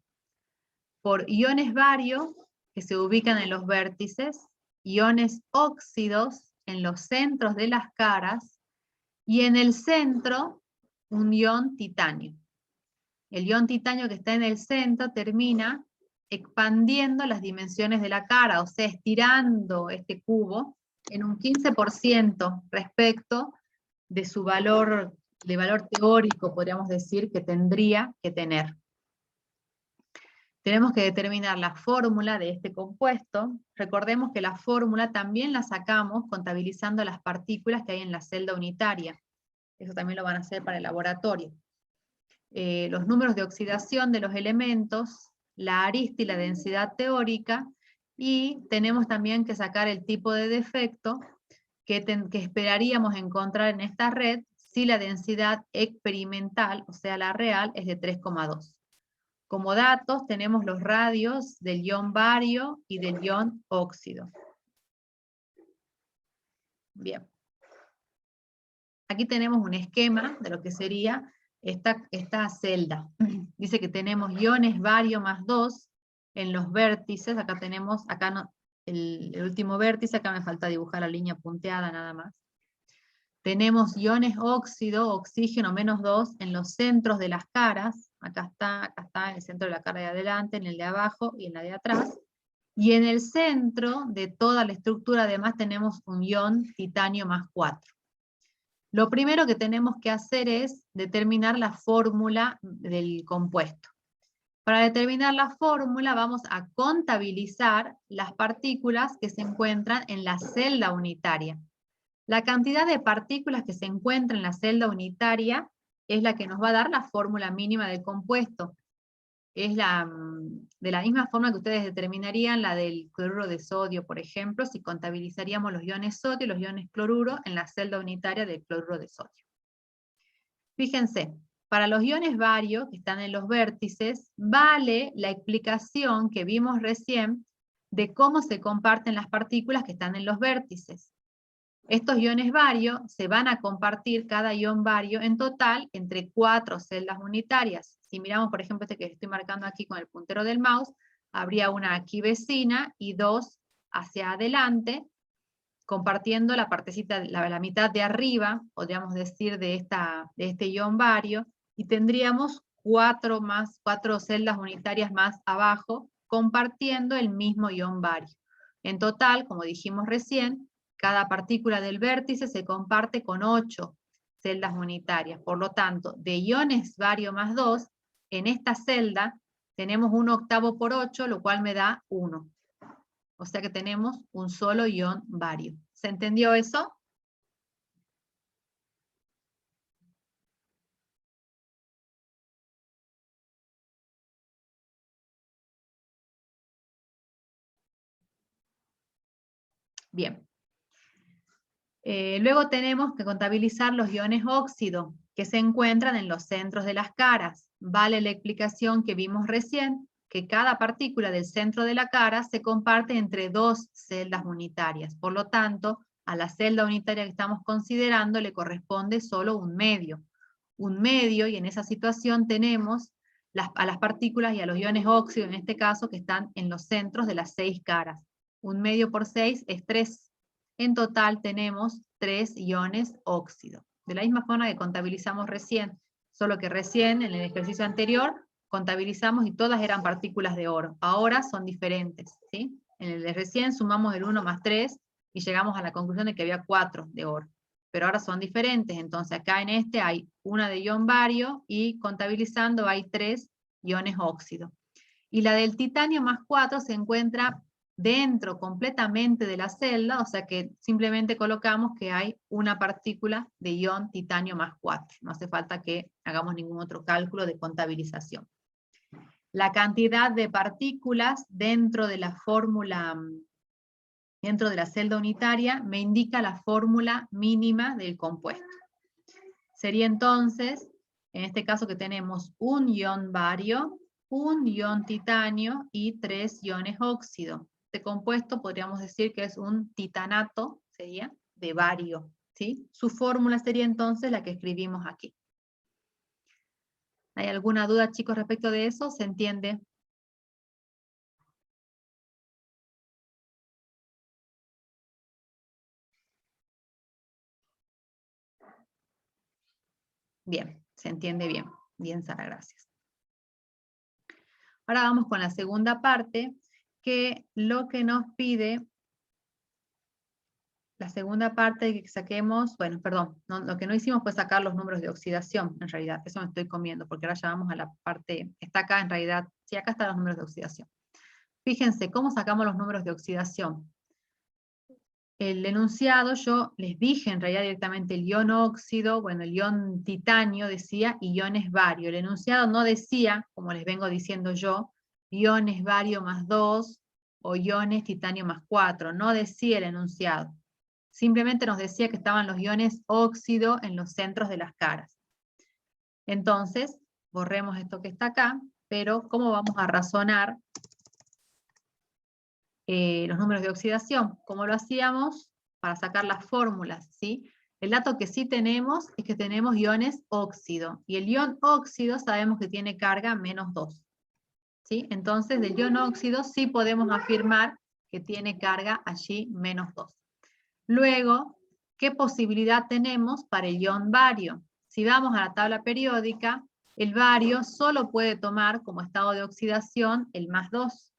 por iones barios que se ubican en los vértices, iones óxidos en los centros de las caras, y en el centro un ion titanio. el ion titanio que está en el centro termina expandiendo las dimensiones de la cara, o sea, estirando este cubo en un 15% respecto de su valor teórico, podríamos decir, que tendría que tener. Tenemos que determinar la fórmula de este compuesto. Recordemos que la fórmula también la sacamos contabilizando las partículas que hay en la celda unitaria. Eso también lo van a hacer para el laboratorio. Los números de oxidación de los elementos, la arista y la densidad teórica, y tenemos también que sacar el tipo de defecto que esperaríamos encontrar en esta red si la densidad experimental, o sea la real, es de 3,2. Como datos tenemos los radios del ion bario y del ion óxido. Bien. Aquí tenemos un esquema de lo que sería esta celda. Dice que tenemos iones bario más 2 en los vértices. Acá tenemos, el último vértice, acá me falta dibujar la línea punteada nada más. Tenemos iones óxido, oxígeno menos 2 en los centros de las caras. Acá está en el centro de la cara de adelante, en el de abajo y en la de atrás. Y en el centro de toda la estructura además tenemos un ion titanio más 4. Lo primero que tenemos que hacer es determinar la fórmula del compuesto. Para determinar la fórmula vamos a contabilizar las partículas que se encuentran en la celda unitaria. La cantidad de partículas que se encuentran en la celda unitaria es la que nos va a dar la fórmula mínima del compuesto. Es de la misma forma que ustedes determinarían la del cloruro de sodio, por ejemplo, si contabilizaríamos los iones sodio y los iones cloruro en la celda unitaria del cloruro de sodio. Fíjense, para los iones bario, que están en los vértices, vale la explicación que vimos recién de cómo se comparten las partículas que están en los vértices. Estos iones bario se van a compartir cada ion bario en total entre 4 celdas unitarias. Si miramos, por ejemplo, este que estoy marcando aquí con el puntero del mouse, habría una aquí vecina y 2 hacia adelante, compartiendo la partecita, la mitad de arriba, podríamos decir, de este ion bario, y tendríamos 4 celdas unitarias más abajo, compartiendo el mismo ion bario. En total, como dijimos recién, cada partícula del vértice se comparte con 8 celdas unitarias. Por lo tanto, de iones bario más 2, en esta celda tenemos 1/8 por 8, lo cual me da 1. O sea que tenemos un solo ion bario. ¿Se entendió eso? Bien. Luego tenemos que contabilizar los iones óxido, que se encuentran en los centros de las caras. Vale la explicación que vimos recién, que cada partícula del centro de la cara se comparte entre 2 celdas unitarias. Por lo tanto, a la celda unitaria que estamos considerando le corresponde solo un medio. Un medio, y en esa situación tenemos a las partículas y a los iones óxido, en este caso, que están en los centros de las 6 caras. Un medio por 6 es 3. En total tenemos 3 iones óxido. De la misma forma que contabilizamos recién, solo que recién, en el ejercicio anterior, contabilizamos y todas eran partículas de oro. Ahora son diferentes, ¿sí? En el de recién sumamos el 1 más 3 y llegamos a la conclusión de que había 4 de oro. Pero ahora son diferentes, entonces acá en este hay una de ion bario y contabilizando hay 3 iones óxido. Y la del titanio más 4 se encuentra dentro completamente de la celda, o sea que simplemente colocamos que hay una partícula de ion titanio más 4. No hace falta que hagamos ningún otro cálculo de contabilización. La cantidad de partículas dentro de la fórmula, dentro de la celda unitaria, me indica la fórmula mínima del compuesto. Sería entonces, en este caso que tenemos un ion bario, un ion titanio y 3 iones óxido. Este compuesto podríamos decir que es un titanato, sería, de bario, ¿sí? Su fórmula sería entonces la que escribimos aquí. ¿Hay alguna duda, chicos, respecto de eso? ¿Se entiende? Bien, se entiende bien. Bien, Sara, gracias. Ahora vamos con la segunda parte, que lo que nos pide, la segunda parte que saquemos, bueno, perdón, lo que no hicimos fue sacar los números de oxidación, en realidad, eso me estoy comiendo, porque ahora ya vamos a la parte, está acá en realidad, sí, acá están los números de oxidación. Fíjense, ¿cómo sacamos los números de oxidación? El enunciado, yo les dije en realidad directamente el ion óxido, bueno, el ion titanio decía iones bario. El enunciado no decía, como les vengo diciendo yo, iones bario más 2 o iones titanio más 4. No decía el enunciado. Simplemente nos decía que estaban los iones óxido en los centros de las caras. Entonces, borremos esto que está acá, pero ¿cómo vamos a razonar los números de oxidación? ¿Cómo lo hacíamos? Para sacar las fórmulas, ¿sí? El dato que sí tenemos es que tenemos iones óxido, y el ion óxido sabemos que tiene carga menos 2, ¿sí? Entonces del ion óxido sí podemos afirmar que tiene carga allí menos 2. Luego, ¿qué posibilidad tenemos para el ion bario? Si vamos a la tabla periódica, el bario solo puede tomar como estado de oxidación el más 2.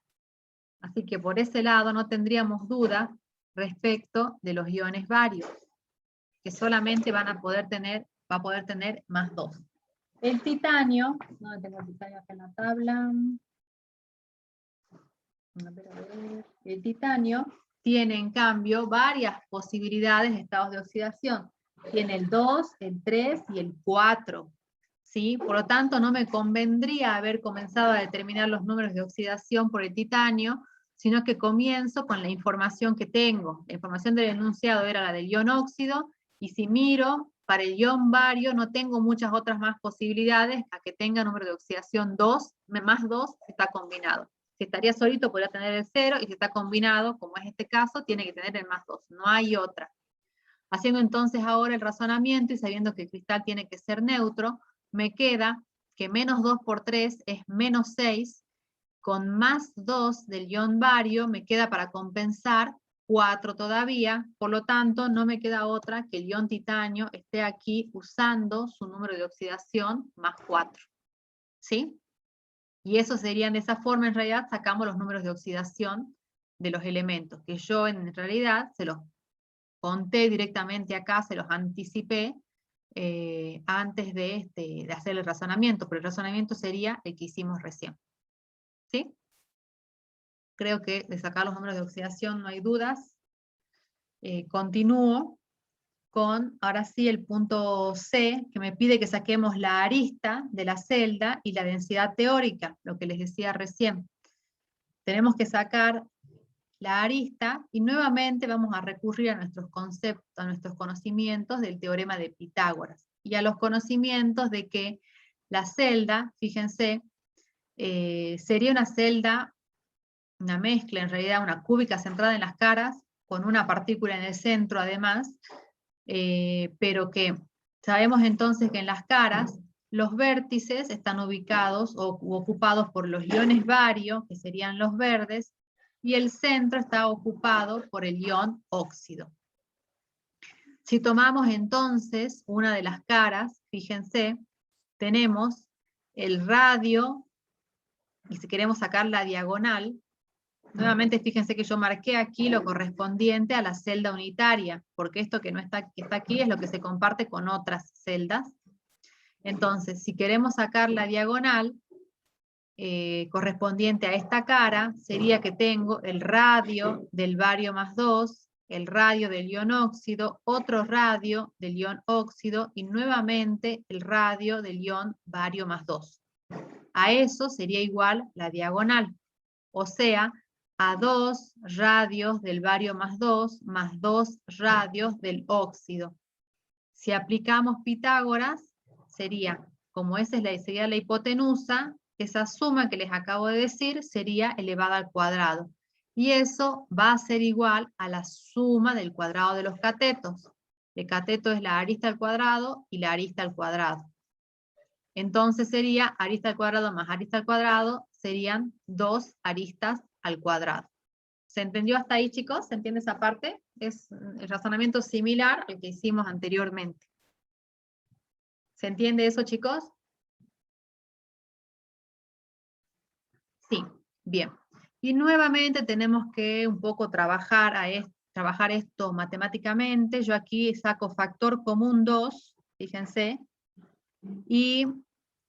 Así que por ese lado no tendríamos duda respecto de los iones barios, que solamente va a poder tener más 2. El titanio, ¿dónde tengo el titanio acá en la tabla? A ver. El titanio tiene en cambio varias posibilidades de estados de oxidación. Tiene el 2, el 3 y el 4. ¿Sí? Por lo tanto, no me convendría haber comenzado a determinar los números de oxidación por el titanio, sino que comienzo con la información que tengo. La información del enunciado era la del ion óxido, y si miro para el ion bario no tengo muchas otras más posibilidades a que tenga número de oxidación 2, más 2 si está combinado. Si estaría solito podría tener el 0, y si está combinado, como es este caso, tiene que tener el más 2. No hay otra. Haciendo entonces ahora el razonamiento y sabiendo que el cristal tiene que ser neutro, me queda que menos 2 por 3 es menos 6, con más 2 del ion bario me queda para compensar 4 todavía, por lo tanto no me queda otra que el ion titanio esté aquí usando su número de oxidación más 4. ¿Sí? Y eso serían, de esa forma en realidad sacamos los números de oxidación de los elementos, que yo en realidad se los conté directamente acá, se los anticipé antes de hacer el razonamiento, pero el razonamiento sería el que hicimos recién. ¿Sí? Creo que de sacar los números de oxidación no hay dudas. Continúo con, ahora sí, el punto C, que me pide que saquemos la arista de la celda y la densidad teórica, lo que les decía recién. Tenemos que sacar la arista, y nuevamente vamos a recurrir a nuestros conceptos, a nuestros conocimientos del teorema de Pitágoras, y a los conocimientos de que la celda, fíjense, sería una celda, una mezcla, en realidad una cúbica centrada en las caras, con una partícula en el centro además, pero que sabemos entonces que en las caras los vértices están ubicados o ocupados por los iones bario, que serían los verdes, y el centro está ocupado por el ion óxido. Si tomamos entonces una de las caras, fíjense, tenemos el radio, y si queremos sacar la diagonal, nuevamente fíjense que yo marqué aquí lo correspondiente a la celda unitaria, porque esto que está aquí es lo que se comparte con otras celdas. Entonces, si queremos sacar la diagonal correspondiente a esta cara, sería que tengo el radio del bario más 2, el radio del ion óxido, otro radio del ion óxido, y nuevamente el radio del ion bario más 2. A eso sería igual la diagonal, o sea, a 2 radios del bario más 2 radios del óxido. Si aplicamos Pitágoras, sería, como esa sería la hipotenusa, esa suma que les acabo de decir sería elevada al cuadrado. Y eso va a ser igual a la suma del cuadrado de los catetos. El cateto es la arista al cuadrado y la arista al cuadrado. Entonces sería arista al cuadrado más arista al cuadrado, serían 2 aristas al cuadrado. ¿Se entendió hasta ahí, chicos? ¿Se entiende esa parte? Es el razonamiento similar al que hicimos anteriormente. ¿Se entiende eso, chicos? Sí, bien. Y nuevamente tenemos que un poco trabajar esto matemáticamente. Yo aquí saco factor común 2, fíjense, y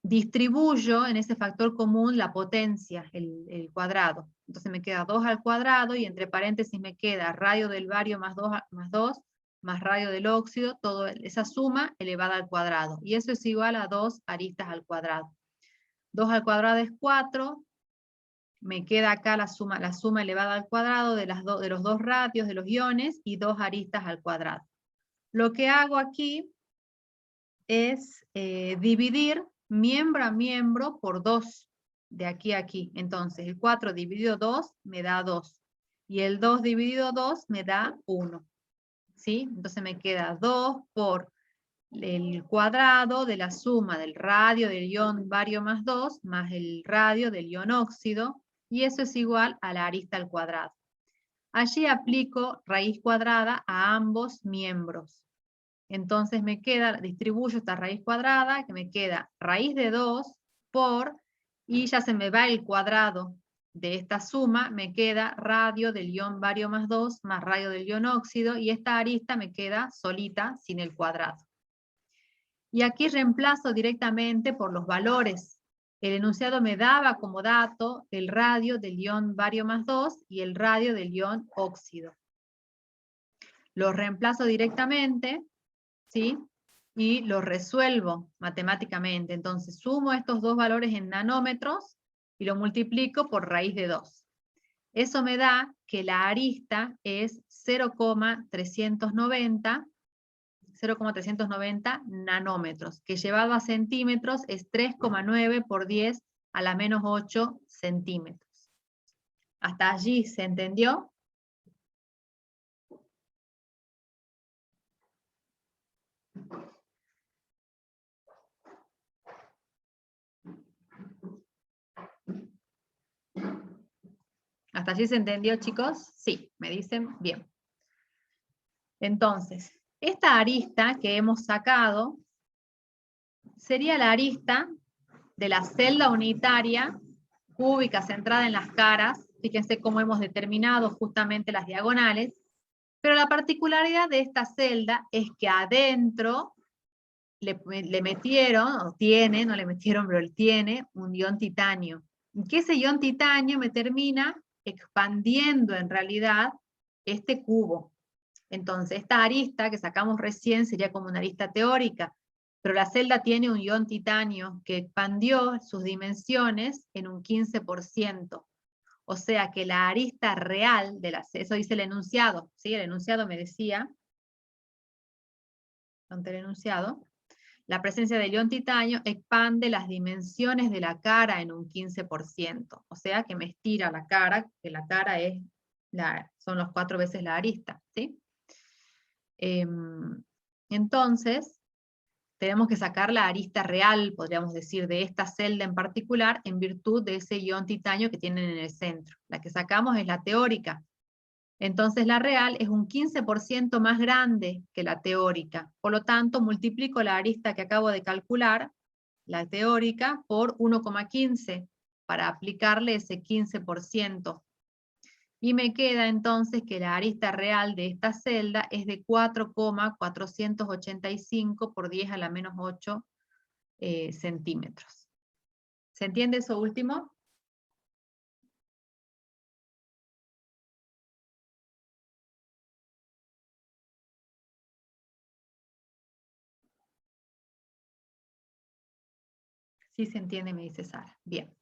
distribuyo en ese factor común la potencia, el cuadrado. Entonces me queda 2 al cuadrado y entre paréntesis me queda radio del bario más 2 más radio del óxido, toda esa suma elevada al cuadrado. Y eso es igual a 2 aristas al cuadrado. 2 al cuadrado es 4, me queda acá la suma elevada al cuadrado de los dos radios de los iones y 2 aristas al cuadrado. Lo que hago aquí es dividir miembro a miembro por 2, de aquí a aquí. Entonces, el 4 dividido 2 me da 2. Y el 2 dividido 2 me da 1. ¿Sí? Entonces me queda 2 por el cuadrado de la suma del radio del ion bario más 2, más el radio del ion óxido, y eso es igual a la arista al cuadrado. Allí aplico raíz cuadrada a ambos miembros. Entonces me queda, distribuyo esta raíz cuadrada, que me queda raíz de 2 por, y ya se me va el cuadrado de esta suma, me queda radio del ion bario más 2 más radio del ion óxido, y esta arista me queda solita, sin el cuadrado. Y aquí reemplazo directamente por los valores. El enunciado me daba como dato el radio del ion bario más 2 y el radio del ion óxido. Los reemplazo directamente, ¿sí? Y los resuelvo matemáticamente. Entonces sumo estos dos valores en nanómetros y lo multiplico por raíz de 2. Eso me da que la arista es 0,390 nanómetros, que llevado a centímetros es 3,9 por 10 a la menos 8 centímetros. ¿Hasta allí se entendió? ¿Hasta allí se entendió, chicos? Sí, me dicen bien. Entonces, esta arista que hemos sacado sería la arista de la celda unitaria cúbica centrada en las caras. Fíjense cómo hemos determinado justamente las diagonales. Pero la particularidad de esta celda es que adentro le metieron, o tiene, no le metieron, pero él tiene un ion titanio. Y que ese ion titanio me termina expandiendo en realidad este cubo. Entonces, esta arista que sacamos recién sería como una arista teórica, pero la celda tiene un ion titanio que expandió sus dimensiones en un 15%. O sea que la arista real de eso dice el enunciado, ¿sí? El enunciado me decía, ante el enunciado, la presencia del ion titanio expande las dimensiones de la cara en un 15%. O sea que me estira la cara, que la cara son los 4 veces la arista, ¿sí? Entonces, tenemos que sacar la arista real, podríamos decir, de esta celda en particular, en virtud de ese ion titanio que tienen en el centro. La que sacamos es la teórica. Entonces la real es un 15% más grande que la teórica. Por lo tanto, multiplico la arista que acabo de calcular, la teórica, por 1,15 para aplicarle ese 15%. Y me queda entonces que la arista real de esta celda es de 4,485 por 10 a la menos 8 centímetros. ¿Se entiende eso último? Sí se entiende, me dice Sara. Bien.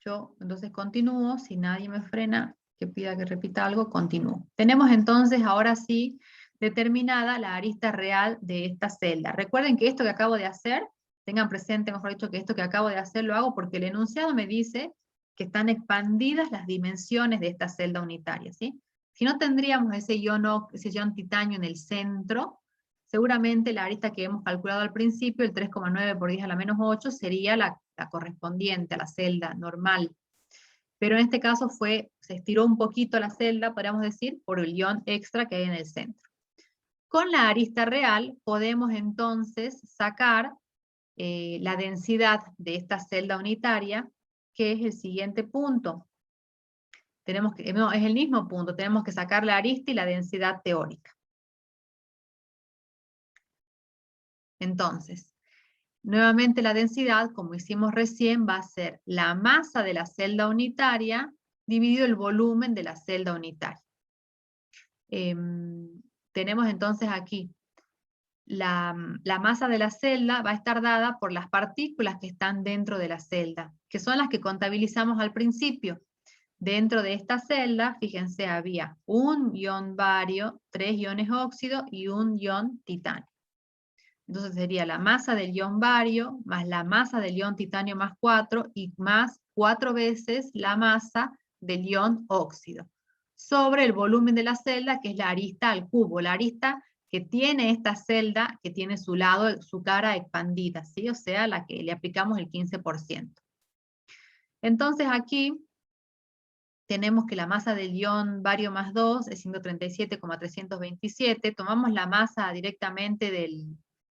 Yo entonces continúo, si nadie me frena, que pida que repita algo, continúo. Tenemos entonces ahora sí determinada la arista real de esta celda. Recuerden que esto que acabo de hacer, tengan presente, mejor dicho, que esto que acabo de hacer lo hago porque el enunciado me dice que están expandidas las dimensiones de esta celda unitaria, ¿sí? Si no tendríamos ese ion titanio en el centro, seguramente la arista que hemos calculado al principio, el 3,9 por 10 a la menos 8, sería la correspondiente a la celda normal. Pero en este caso se estiró un poquito la celda, podríamos decir, por el ion extra que hay en el centro. Con la arista real podemos entonces sacar la densidad de esta celda unitaria, que es el siguiente punto. No, es el mismo punto, tenemos que sacar la arista y la densidad teórica. Entonces, nuevamente la densidad, como hicimos recién, va a ser la masa de la celda unitaria dividido el volumen de la celda unitaria. Tenemos entonces aquí la masa de la celda va a estar dada por las partículas que están dentro de la celda, que son las que contabilizamos al principio. Dentro de esta celda, fíjense, había un ion bario, 3 iones óxido y un ion titanio. Entonces sería la masa del ion bario más la masa del ion titanio más 4 y más 4 veces la masa del ion óxido sobre el volumen de la celda, que es la arista al cubo. La arista que tiene esta celda, que tiene su lado, su cara expandida, ¿sí? O sea, la que le aplicamos el 15%. Entonces aquí tenemos que la masa del ion bario más 2 es 137,327. Tomamos la masa directamente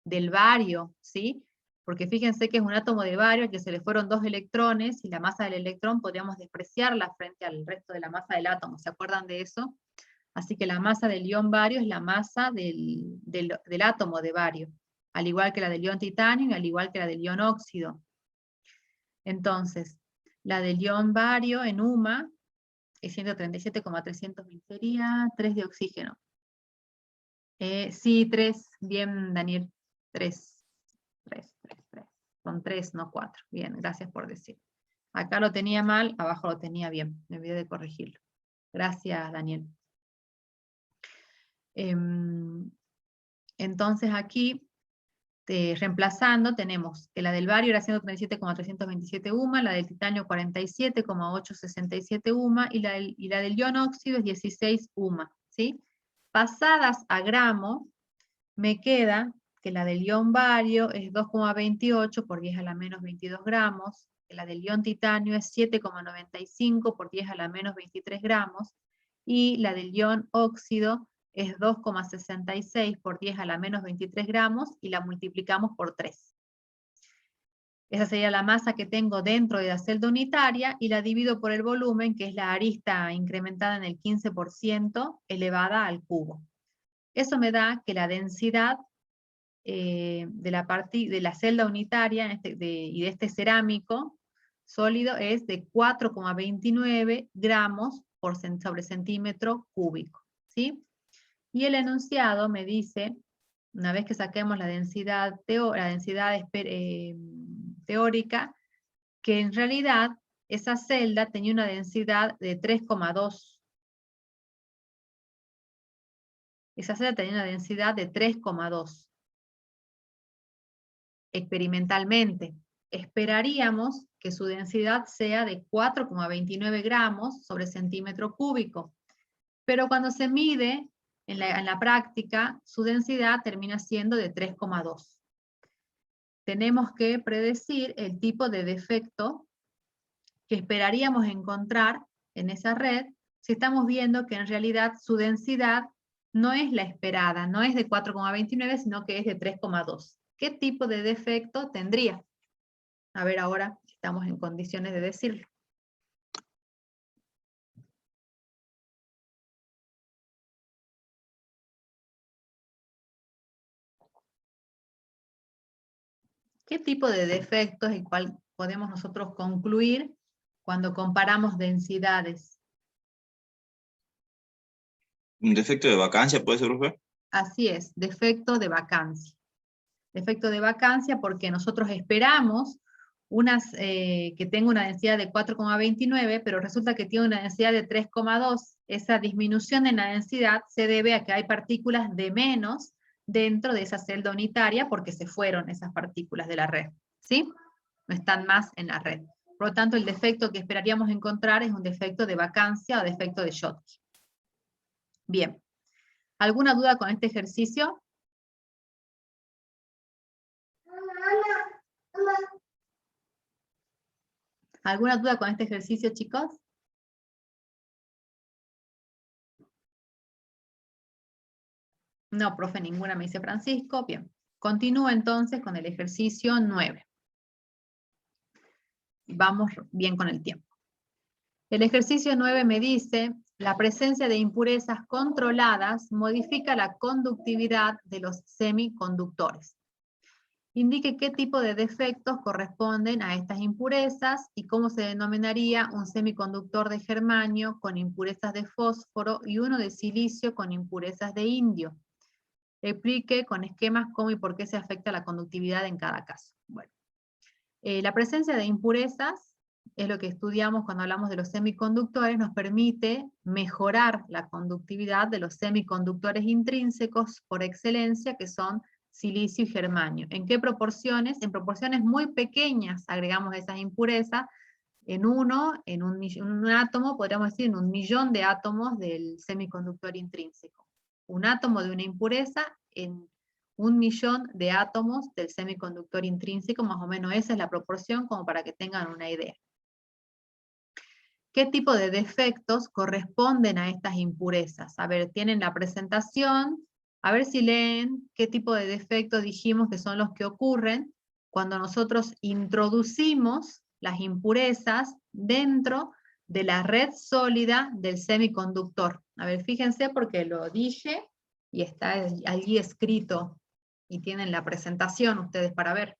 del bario, ¿sí? Porque fíjense que es un átomo de bario al que se le fueron 2 electrones, y la masa del electrón podríamos despreciarla frente al resto de la masa del átomo, ¿se acuerdan de eso? Así que la masa del ion bario es la masa del átomo de bario, al igual que la del ion titanio y al igual que la del ion óxido. Entonces, la del ion bario en UMA es 137,320, sería 3 de oxígeno. Sí, 3, bien Daniel, 3. Son 3, no 4. Bien, gracias por decir. Acá lo tenía mal, abajo lo tenía bien. Me olvidé de corregirlo. Gracias, Daniel. Entonces aquí, reemplazando, tenemos que la del bario era 137,327 UMA, la del titanio 47,867 UMA, y la del ion óxido es 16 UMA, ¿sí? Pasadas a gramo, me queda que la del ion bario es 2,28 por 10 a la menos 22 gramos, que la del ion titanio es 7,95 por 10 a la menos 23 gramos, y la del ion óxido es 2,66 por 10 a la menos 23 gramos, y la multiplicamos por 3. Esa sería la masa que tengo dentro de la celda unitaria, y la divido por el volumen, que es la arista incrementada en el 15% elevada al cubo. Eso me da que la densidad de la celda unitaria y de este cerámico sólido es de 4,29 gramos sobre centímetro cúbico, ¿sí? Y el enunciado me dice, una vez que saquemos la densidad, teórica, que en realidad esa celda tenía una densidad de 3,2. Esa celda tenía una densidad de 3,2. Experimentalmente. Esperaríamos que su densidad sea de 4,29 gramos sobre centímetro cúbico. Pero cuando se mide en la práctica, su densidad termina siendo de 3,2. Tenemos que predecir el tipo de defecto que esperaríamos encontrar en esa red si estamos viendo que en realidad su densidad no es la esperada, no es de 4,29, sino que es de 3,2. ¿Qué tipo de defecto tendría? A ver ahora si estamos en condiciones de decirlo. ¿Qué tipo de defecto es el cual podemos nosotros concluir cuando comparamos densidades? ¿Un defecto de vacancia puede ser, profe? Así es, defecto de vacancia. Defecto de vacancia porque nosotros esperamos que tenga una densidad de 4,29, pero resulta que tiene una densidad de 3,2. Esa disminución en la densidad se debe a que hay partículas de menos dentro de esa celda unitaria porque se fueron esas partículas de la red, ¿sí? No están más en la red. Por lo tanto, el defecto que esperaríamos encontrar es un defecto de vacancia o defecto de Schottky. Bien. ¿Alguna duda con este ejercicio? ¿Alguna duda con este ejercicio, chicos? No, profe, ninguna, me dice Francisco. Bien. Continúo entonces con el ejercicio 9. vamos bien con el tiempo. El ejercicio 9 me dice, la presencia de impurezas controladas modifica la conductividad de los semiconductores. Indique qué tipo de defectos corresponden a estas impurezas y cómo se denominaría un semiconductor de germanio con impurezas de fósforo y uno de silicio con impurezas de indio. Explique con esquemas cómo y por qué se afecta la conductividad en cada caso. Bueno, la presencia de impurezas es lo que estudiamos cuando hablamos de los semiconductores, nos permite mejorar la conductividad de los semiconductores intrínsecos por excelencia, que son silicio y germanio. ¿En qué proporciones? En proporciones muy pequeñas agregamos esas impurezas. En un átomo, podríamos decir en 1.000.000 de átomos del semiconductor intrínseco. Un átomo de una impureza en 1.000.000 de átomos del semiconductor intrínseco, más o menos esa es la proporción, como para que tengan una idea. ¿Qué tipo de defectos corresponden a estas impurezas? A ver, tienen la presentación, a ver si leen qué tipo de defectos dijimos que son los que ocurren cuando nosotros introducimos las impurezas dentro de la red sólida del semiconductor. A ver, fíjense porque lo dije y está allí escrito y tienen la presentación ustedes para ver.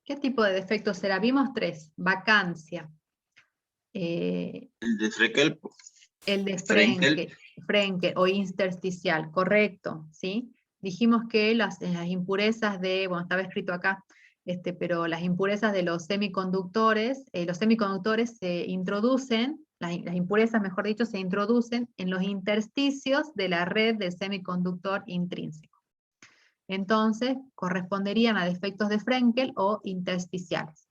¿Qué tipo de defecto será? Vimos 3. Vacancia. El de Frenkel. El de Frenkel o intersticial, correcto, ¿sí? Dijimos que las impurezas de, bueno, estaba escrito acá, pero las impurezas de los semiconductores se introducen, las impurezas, mejor dicho, se introducen en los intersticios de la red del semiconductor intrínseco. Entonces, corresponderían a defectos de Frenkel o intersticiales.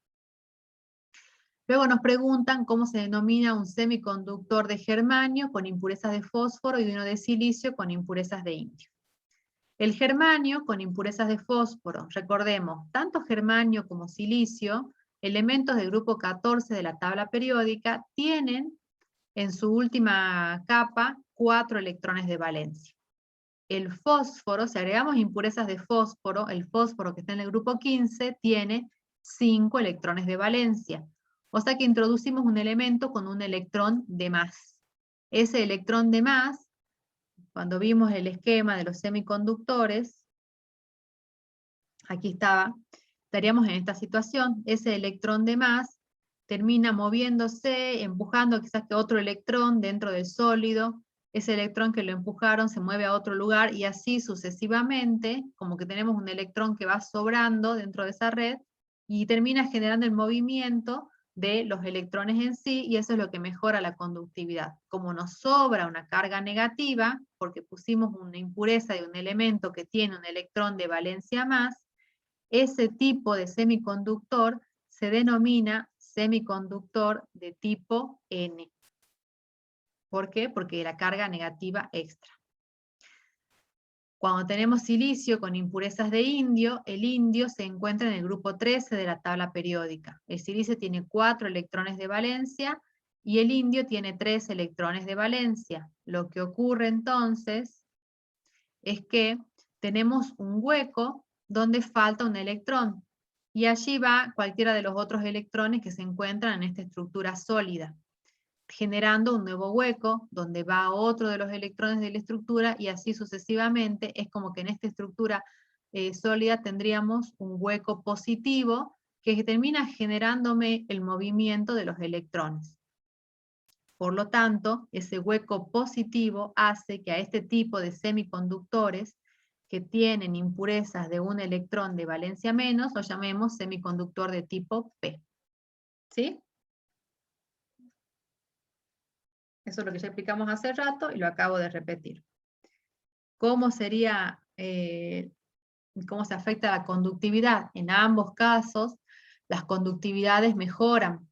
Luego nos preguntan cómo se denomina un semiconductor de germanio con impurezas de fósforo y uno de silicio con impurezas de indio. El germanio con impurezas de fósforo, recordemos, tanto germanio como silicio, elementos del grupo 14 de la tabla periódica, tienen en su última capa 4 electrones de valencia. El fósforo, si agregamos impurezas de fósforo, el fósforo que está en el grupo 15 tiene 5 electrones de valencia. O sea que introducimos un elemento con un electrón de más. Ese electrón de más, cuando vimos el esquema de los semiconductores, aquí estaba, estaríamos en esta situación, ese electrón de más termina moviéndose, empujando quizás que otro electrón dentro del sólido, ese electrón que lo empujaron se mueve a otro lugar y así sucesivamente, como que tenemos un electrón que va sobrando dentro de esa red y termina generando el movimiento de los electrones en sí y eso es lo que mejora la conductividad. Como nos sobra una carga negativa, porque pusimos una impureza de un elemento que tiene un electrón de valencia más, ese tipo de semiconductor se denomina semiconductor de tipo N. ¿Por qué? Porque la carga negativa extra. Cuando tenemos silicio con impurezas de indio, el indio se encuentra en el grupo 13 de la tabla periódica. El silicio tiene 4 electrones de valencia y el indio tiene 3 electrones de valencia. Lo que ocurre entonces es que tenemos un hueco donde falta un electrón y allí va cualquiera de los otros electrones que se encuentran en esta estructura sólida, generando un nuevo hueco donde va otro de los electrones de la estructura y así sucesivamente. Es como que en esta estructura sólida tendríamos un hueco positivo que termina generándome el movimiento de los electrones. Por lo tanto, ese hueco positivo hace que a este tipo de semiconductores que tienen impurezas de un electrón de valencia menos, lo llamemos semiconductor de tipo P. ¿Sí? Eso es lo que ya explicamos hace rato y lo acabo de repetir. ¿Cómo sería, cómo se afecta la conductividad? En ambos casos, las conductividades mejoran.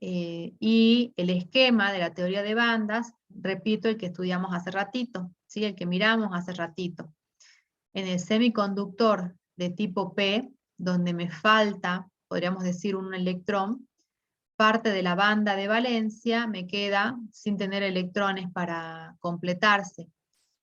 Y el esquema de la teoría de bandas, repito, el que estudiamos hace ratito, ¿sí? El que miramos hace ratito. En el semiconductor de tipo P, donde me falta, podríamos decir, un electrón, parte de la banda de valencia me queda sin tener electrones para completarse.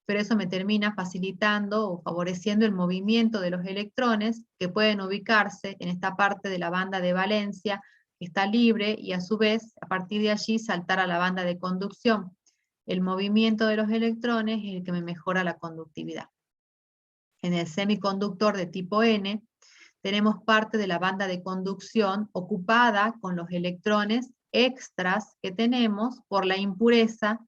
Pero eso me termina facilitando o favoreciendo el movimiento de los electrones que pueden ubicarse en esta parte de la banda de valencia que está libre y a su vez, a partir de allí, saltar a la banda de conducción. El movimiento de los electrones es el que me mejora la conductividad. En el semiconductor de tipo N, tenemos parte de la banda de conducción ocupada con los electrones extras que tenemos por la impureza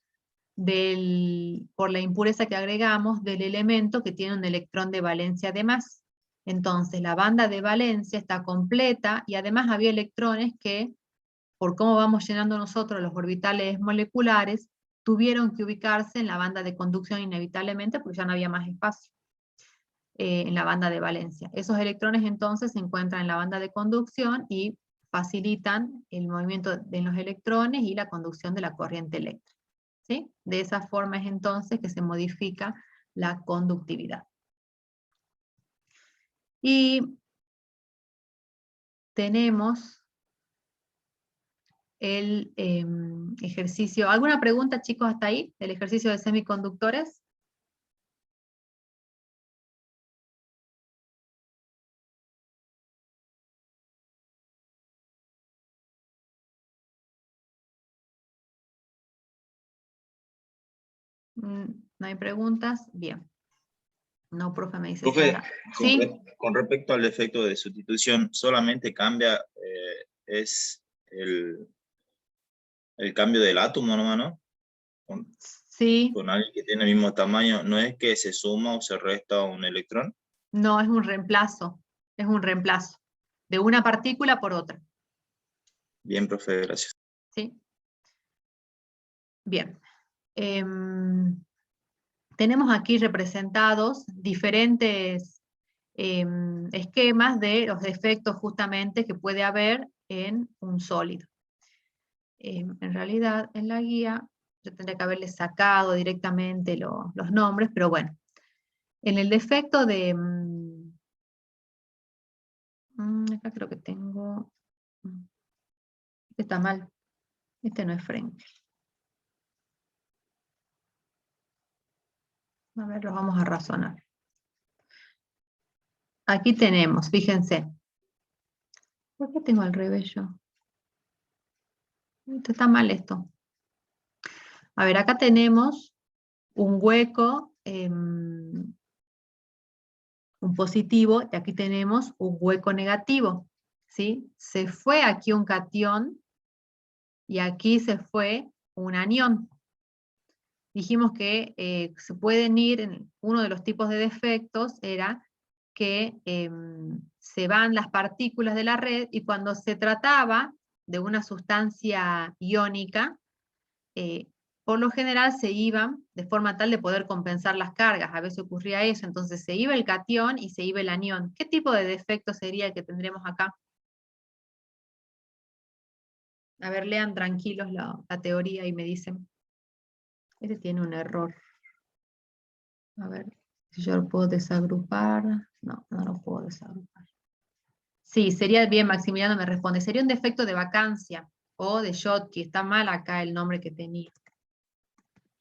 que agregamos del elemento que tiene un electrón de valencia de más. Entonces, la banda de valencia está completa y además había electrones que, por cómo vamos llenando nosotros los orbitales moleculares, tuvieron que ubicarse en la banda de conducción inevitablemente porque ya no había más espacio en la banda de valencia. Esos electrones entonces se encuentran en la banda de conducción y facilitan el movimiento de los electrones y la conducción de la corriente eléctrica. ¿Sí? De esa forma es entonces que se modifica la conductividad. Y tenemos el ejercicio. ¿Alguna pregunta, chicos, hasta ahí? ¿Del ejercicio de semiconductores? ¿No hay preguntas? Bien. No, profe, me dice Profe, Sara. ¿Sí? con respecto al efecto de sustitución, solamente cambia es el cambio del átomo, ¿no? Sí. Con alguien que tiene el mismo tamaño, ¿no es que se suma o se resta un electrón? No, es un reemplazo. Es un reemplazo de una partícula por otra. Bien, profe, gracias. ¿Sí? Bien. Tenemos aquí representados diferentes esquemas de los defectos justamente que puede haber en un sólido. En realidad, en la guía, yo tendría que haberle sacado directamente los nombres, pero bueno. En el defecto de... acá creo que tengo... Este está mal. Este no es Frenkel. A ver, lo vamos a razonar. Aquí tenemos, fíjense. ¿Por qué tengo al revés yo? Está mal esto. A ver, acá tenemos un hueco, un positivo, y aquí tenemos un hueco negativo. ¿Sí? Se fue aquí un catión, y aquí se fue un anión. Dijimos que se pueden ir, en uno de los tipos de defectos era que se van las partículas de la red, y cuando se trataba de una sustancia iónica, por lo general se iban de forma tal de poder compensar las cargas. A veces ocurría eso, entonces se iba el catión y se iba el anión. ¿Qué tipo de defecto sería el que tendremos acá? A ver, lean tranquilos la teoría y me dicen. Este tiene un error. A ver, si yo lo puedo desagrupar. No, no lo puedo desagrupar. Sí, sería bien, Maximiliano me responde. Sería un defecto de vacancia o de Schottky. Está mal acá el nombre que tenía.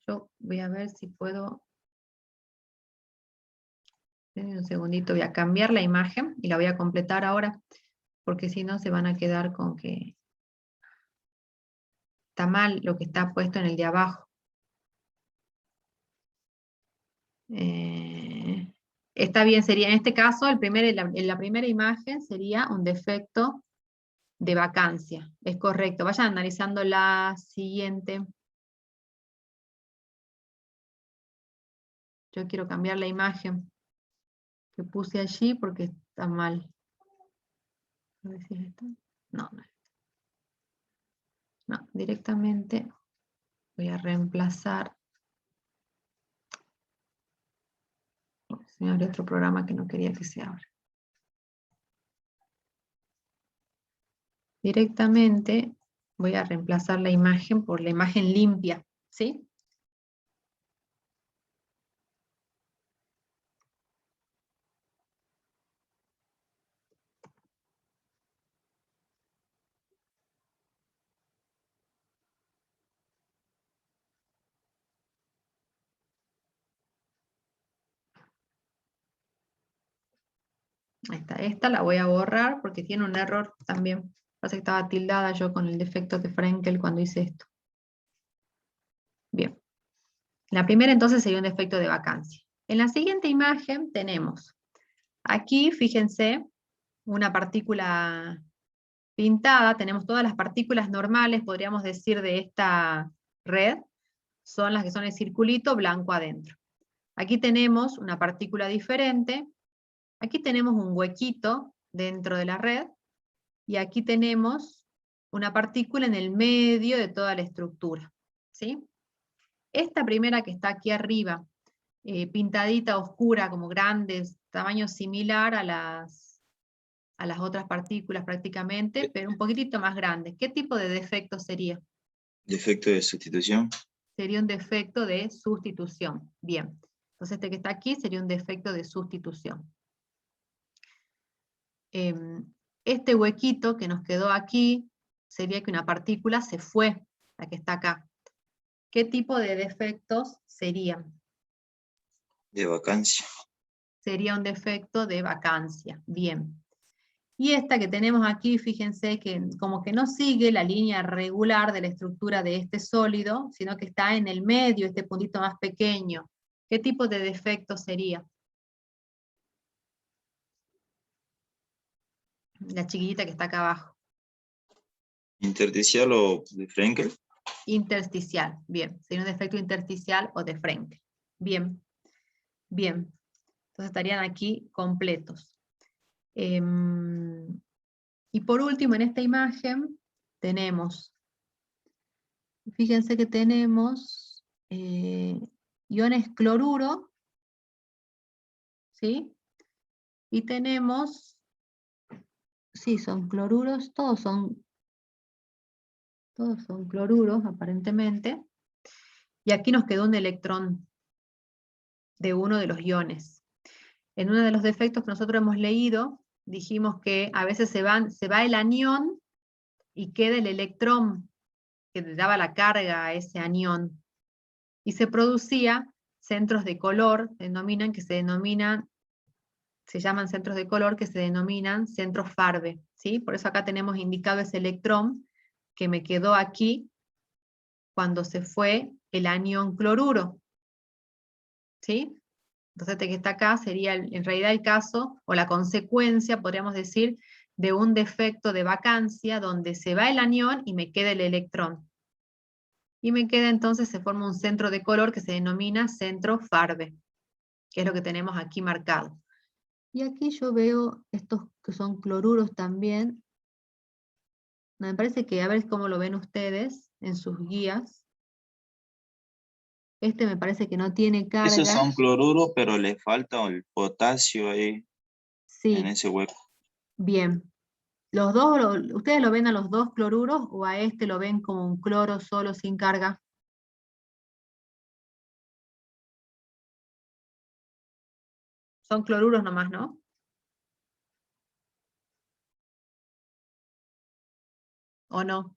Yo voy a ver si puedo. Un segundito, voy a cambiar la imagen y la voy a completar ahora, porque si no se van a quedar con que está mal lo que está puesto en el de abajo. Está bien, sería en este caso, en la primera imagen sería un defecto de vacancia. Es correcto. Vayan analizando la siguiente. Yo quiero cambiar la imagen que puse allí porque está mal. A ver si es esta. No, no es esta. No, directamente voy a reemplazar. Se me abrió otro programa que no quería que se abra. directamente voy a reemplazar la imagen por la imagen limpia, ¿sí? Ahí está, esta la voy a borrar porque tiene un error también. Parece que estaba tildada yo con el defecto de Frenkel cuando hice esto. Bien. La primera entonces sería un defecto de vacancia. En la siguiente imagen tenemos, aquí fíjense, una partícula pintada, tenemos todas las partículas normales, podríamos decir, de esta red, son las que son el circulito blanco adentro. Aquí tenemos una partícula diferente, aquí tenemos un huequito dentro de la red, y aquí tenemos una partícula en el medio de toda la estructura, ¿sí? Esta primera que está aquí arriba, pintadita, oscura, como grandes, tamaño similar a las otras partículas prácticamente, pero un poquitito más grande. ¿Qué tipo de defecto sería? Defecto de sustitución. Sería un defecto de sustitución. Bien. Entonces este que está aquí sería un defecto de sustitución. Este huequito que nos quedó aquí sería que una partícula se fue, la que está acá. ¿Qué tipo de defectos serían? De vacancia. Sería un defecto de vacancia. Bien. Y esta que tenemos aquí, fíjense que como que no sigue la línea regular de la estructura de este sólido, sino que está en el medio, este puntito más pequeño. ¿Qué tipo de defecto sería? La chiquillita que está acá abajo. Intersticial o de Frenkel. Intersticial, bien. Sería un defecto intersticial o de Frenkel. Bien, bien. Entonces estarían aquí completos. Y por último, en esta imagen tenemos, fíjense que tenemos iones cloruro, ¿sí? Y tenemos, sí, son cloruros, todos son cloruros aparentemente. Y aquí nos quedó un electrón de uno de los iones. En uno de los defectos que nosotros hemos leído, dijimos que a veces se va el anión y queda el electrón que le daba la carga a ese anión. Y se producía centros de color, se llaman centros de color que se denominan centros Farbe, ¿sí? Por eso acá tenemos indicado ese electrón que me quedó aquí cuando se fue el anión cloruro, ¿sí? Entonces este que está acá sería en realidad el caso, o la consecuencia, podríamos decir, de un defecto de vacancia donde se va el anión y me queda el electrón. Y me queda entonces, se forma un centro de color que se denomina centro Farbe, que es lo que tenemos aquí marcado. Y aquí yo veo estos que son cloruros también. Me parece que, a ver cómo lo ven ustedes en sus guías. Este me parece que no tiene carga. Esos son cloruros, pero le falta el potasio ahí, sí, en ese hueco. Bien. Los dos, ¿ustedes lo ven a los dos cloruros o a este lo ven como un cloro solo sin carga? Son cloruros nomás, ¿no? ¿O no?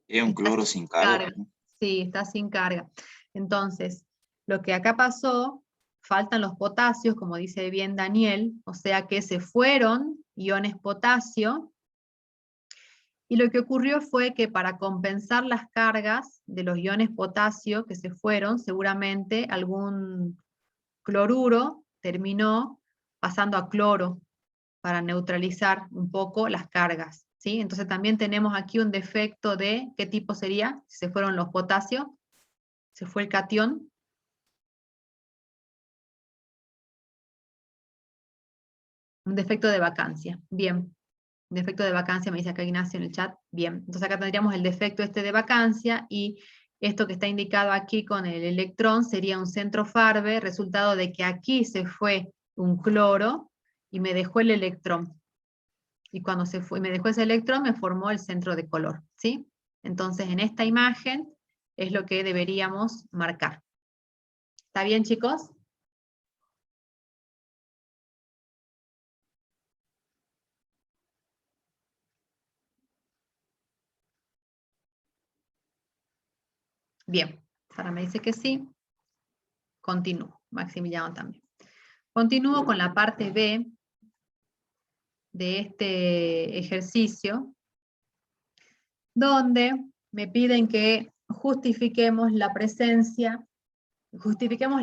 Es un Está cloro sin sin carga. Sí, está sin carga. Entonces, lo que acá pasó, faltan los potasios, como dice bien Daniel, o sea que se fueron iones potasio, y lo que ocurrió fue que para compensar las cargas de los iones potasio que se fueron, seguramente algún cloruro terminó pasando a cloro para neutralizar un poco las cargas, ¿sí? Entonces también tenemos aquí un defecto de, ¿qué tipo sería? Si se fueron los potasios, se fue el catión. Un defecto de vacancia, bien. Defecto de vacancia, me dice acá Ignacio en el chat, bien. Entonces acá tendríamos el defecto este de vacancia, y esto que está indicado aquí con el electrón sería un centro Farbe, resultado de que aquí se fue un cloro y me dejó el electrón. Y cuando se fue, me dejó ese electrón, me formó el centro de color, ¿sí? Entonces, en esta imagen es lo que deberíamos marcar. ¿Está bien, chicos? Bien, Sara me dice que sí. Continúo, Maximiliano también. Continúo con la parte B de este ejercicio, donde me piden que justifiquemos la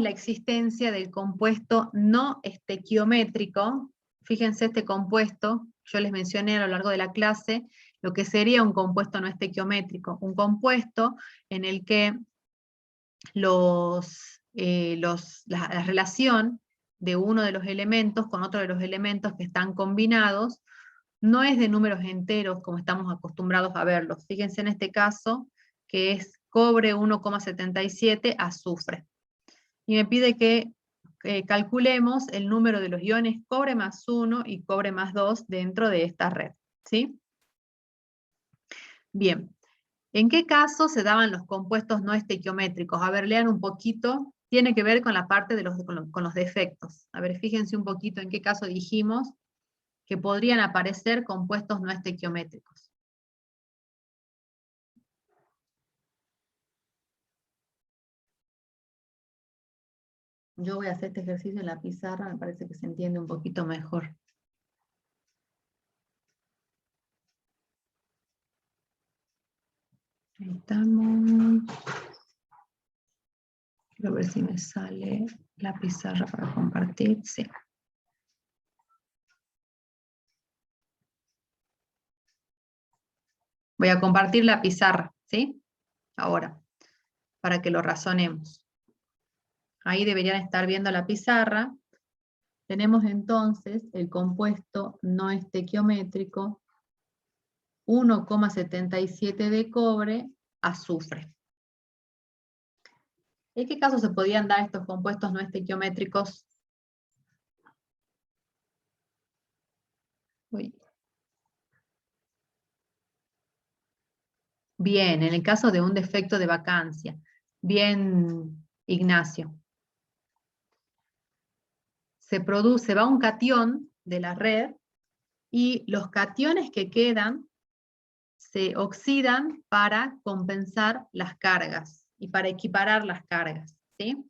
existencia del compuesto no estequiométrico. Fíjense este compuesto, yo les mencioné a lo largo de la clase, lo que sería un compuesto no estequiométrico, un compuesto en el que la relación de uno de los elementos con otro de los elementos que están combinados no es de números enteros como estamos acostumbrados a verlos. Fíjense en este caso que es cobre 1,77, azufre. Y me pide que calculemos el número de los iones cobre más 1 y cobre más 2 dentro de esta red, ¿sí? Bien, ¿en qué caso se daban los compuestos no estequiométricos? A ver, lean un poquito, tiene que ver con la parte de con los defectos. A ver, fíjense un poquito en qué caso dijimos que podrían aparecer compuestos no estequiométricos. Yo voy a hacer este ejercicio en la pizarra, me parece que se entiende un poquito mejor. Ahí estamos. Quiero ver si me sale la pizarra para compartir. Sí. Voy a compartir la pizarra, ¿sí? Ahora, para que lo razonemos. Ahí deberían estar viendo la pizarra. Tenemos entonces el compuesto no estequiométrico 1,77 de cobre, azufre. ¿En qué caso se podían dar estos compuestos no estequiométricos? Uy. Bien, en el caso de un defecto de vacancia. Bien, Ignacio. Va un catión de la red y los cationes que quedan se oxidan para compensar las cargas y para equiparar las cargas, ¿sí?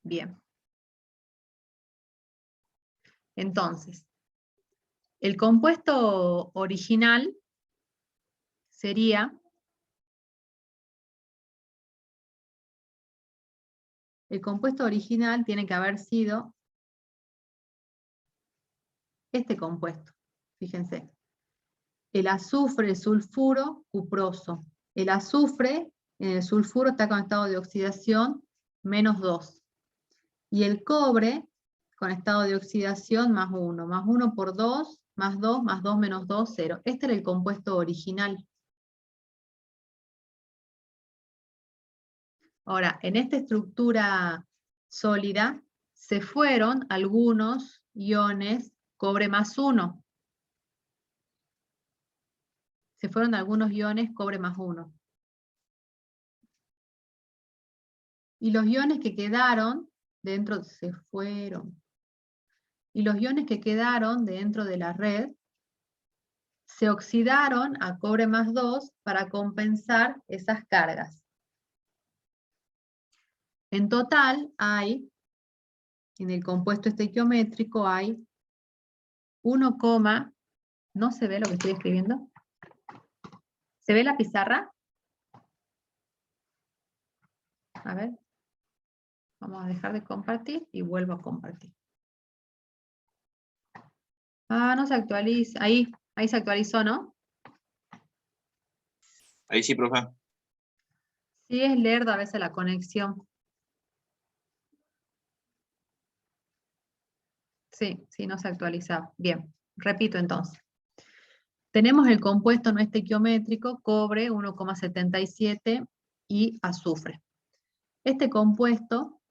Bien. Entonces, el compuesto original sería tiene que haber sido este compuesto. Fíjense. El azufre, el sulfuro, cuproso. El azufre en el sulfuro está con estado de oxidación -2. Y el cobre con estado de oxidación +1. +1 por 2, +2, +2 menos 2, 0. Este era el compuesto original. Ahora, en esta estructura sólida se fueron algunos iones cobre +1. Se fueron algunos iones cobre +1. Y los iones que quedaron dentro se fueron. Y los iones que quedaron dentro de la red se oxidaron a cobre +2 para compensar esas cargas. En total hay, en el compuesto estequiométrico hay 1, ¿no se ve lo que estoy escribiendo? ¿Se ve la pizarra? A ver. Vamos a dejar de compartir y vuelvo a compartir. Ah, no se actualiza. Ahí se actualizó, ¿no? Ahí sí, profe. Sí, es lerdo a veces la conexión. Sí, no se actualizaba. Bien, repito entonces. Tenemos el compuesto no estequiométrico, cobre 1,77 y azufre. Este compuesto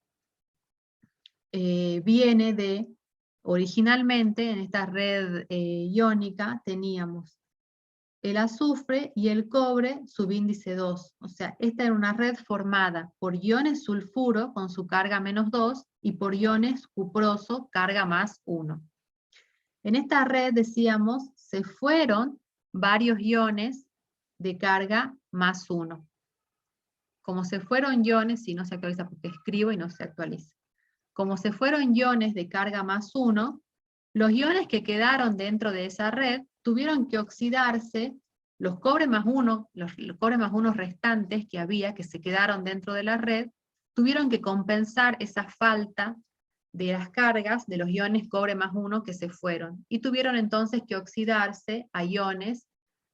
viene de originalmente en esta red iónica teníamos el azufre y el cobre subíndice 2. O sea, esta era una red formada por iones sulfuro con su carga -2 y por iones cuproso carga +1. En esta red, decíamos, se fueron varios iones de carga +1. Como se fueron iones, si no se actualiza porque escribo y no se actualiza. Como se fueron iones de carga +1, los iones que quedaron dentro de esa red tuvieron que oxidarse, los cobre +1, los cobre +1 restantes que había, que se quedaron dentro de la red, tuvieron que compensar esa falta de las cargas de los iones cobre +1 que se fueron, y tuvieron entonces que oxidarse a iones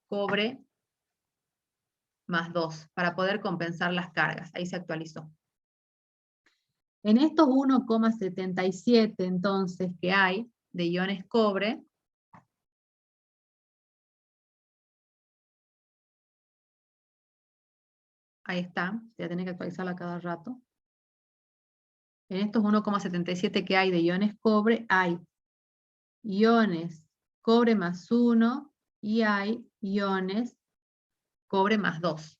cobre +2 para poder compensar las cargas. Ahí se actualizó. En estos 1,77 entonces que hay de iones cobre, ahí está, voy a tener que actualizarla cada rato. En estos 1,77 que hay de iones cobre, hay iones cobre +1 y hay iones cobre +2.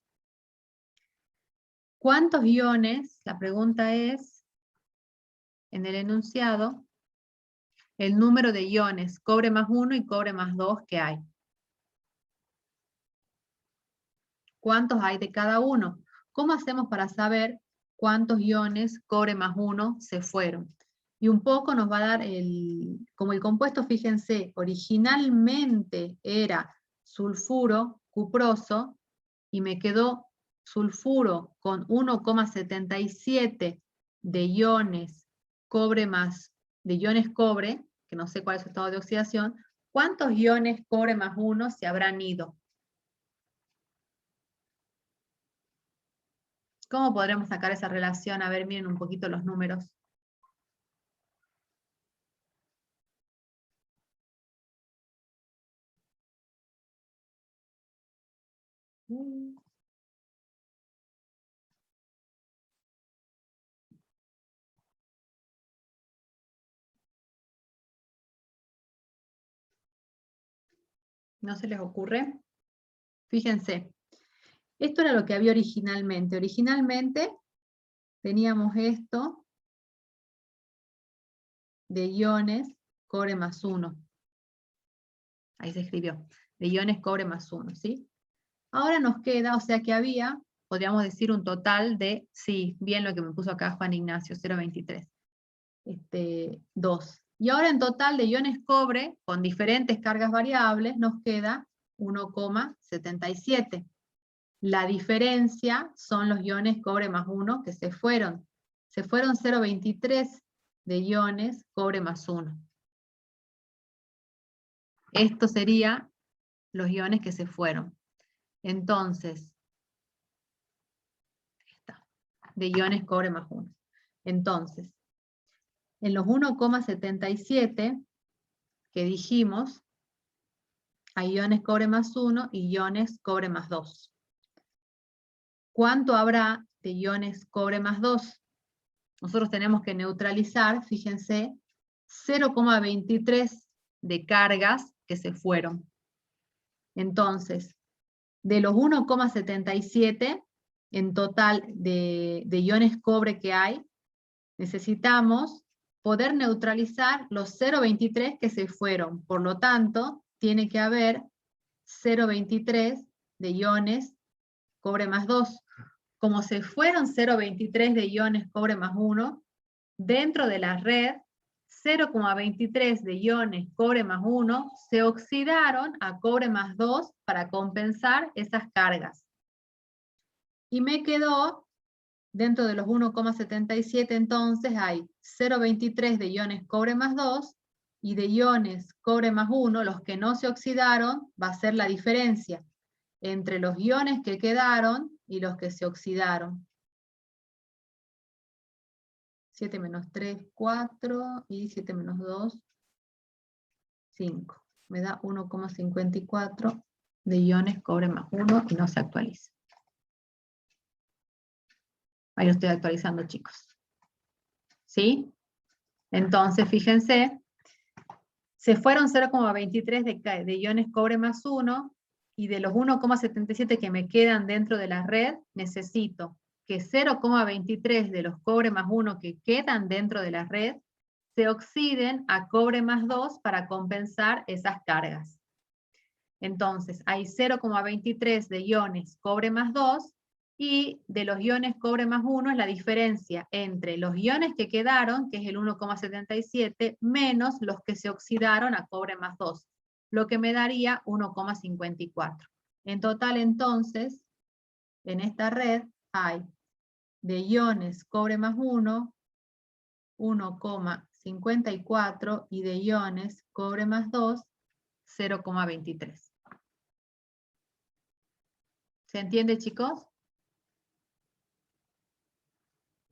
¿Cuántos iones? La pregunta es, en el enunciado, el número de iones cobre +1 y cobre +2 que hay. ¿Cuántos hay de cada uno? ¿Cómo hacemos para saber cuántos iones cobre +1 se fueron? Y un poco nos va a dar como el compuesto, fíjense, originalmente era sulfuro cuproso, y me quedó sulfuro con 1,77 de iones cobre de iones cobre, que no sé cuál es su estado de oxidación. ¿Cuántos iones cobre +1 se habrán ido? ¿Cómo podremos sacar esa relación? A ver, miren un poquito los números. ¿No se les ocurre? Fíjense, esto era lo que había originalmente. Originalmente teníamos esto de iones cobre +1. Ahí se escribió, de iones cobre +1, ¿sí? Ahora nos queda, o sea que había, podríamos decir un total de, sí, bien lo que me puso acá Juan Ignacio, 0,23. 2. Y ahora en total de iones cobre, con diferentes cargas variables, nos queda 1,77. La diferencia son los iones cobre +1 que se fueron. Se fueron 0,23 de iones cobre +1. Esto sería los iones que se fueron. Entonces, de iones cobre +1. Entonces, en los 1,77 que dijimos, hay iones cobre +1 y iones cobre +2. ¿Cuánto habrá de iones cobre +2? Nosotros tenemos que neutralizar, fíjense, 0,23 de cargas que se fueron. Entonces, de los 1,77 en total de iones cobre que hay, necesitamos poder neutralizar los 0,23 que se fueron. Por lo tanto, tiene que haber 0,23 de iones cobre +2. Como se fueron 0,23 de iones cobre +1, dentro de la red, 0,23 de iones cobre +1 se oxidaron a cobre +2 para compensar esas cargas. Y me quedó, dentro de los 1,77 entonces hay 0,23 de iones cobre +2, y de iones cobre +1, los que no se oxidaron, va a ser la diferencia entre los iones que quedaron y los que se oxidaron. 7 menos 3, 4, y 7 menos 2, 5. Me da 1,54 de iones cobre +1 y no se actualiza. Ahí lo estoy actualizando, chicos. ¿Sí? Entonces, fíjense Se fueron 0,23 de iones cobre más 1, y de los 1,77 que me quedan dentro de la red, necesito que 0,23 de los cobre más 1 que quedan dentro de la red se oxiden a cobre más 2 para compensar esas cargas. Entonces, hay 0,23 de iones cobre más 2, y de los iones cobre más 1 es la diferencia entre los iones que quedaron, que es el 1,77, menos los que se oxidaron a cobre más 2, lo que me daría 1,54. En total, entonces, en esta red hay de iones cobre más 1, 1,54, y de iones cobre más 2, 0,23. ¿Se entiende, chicos?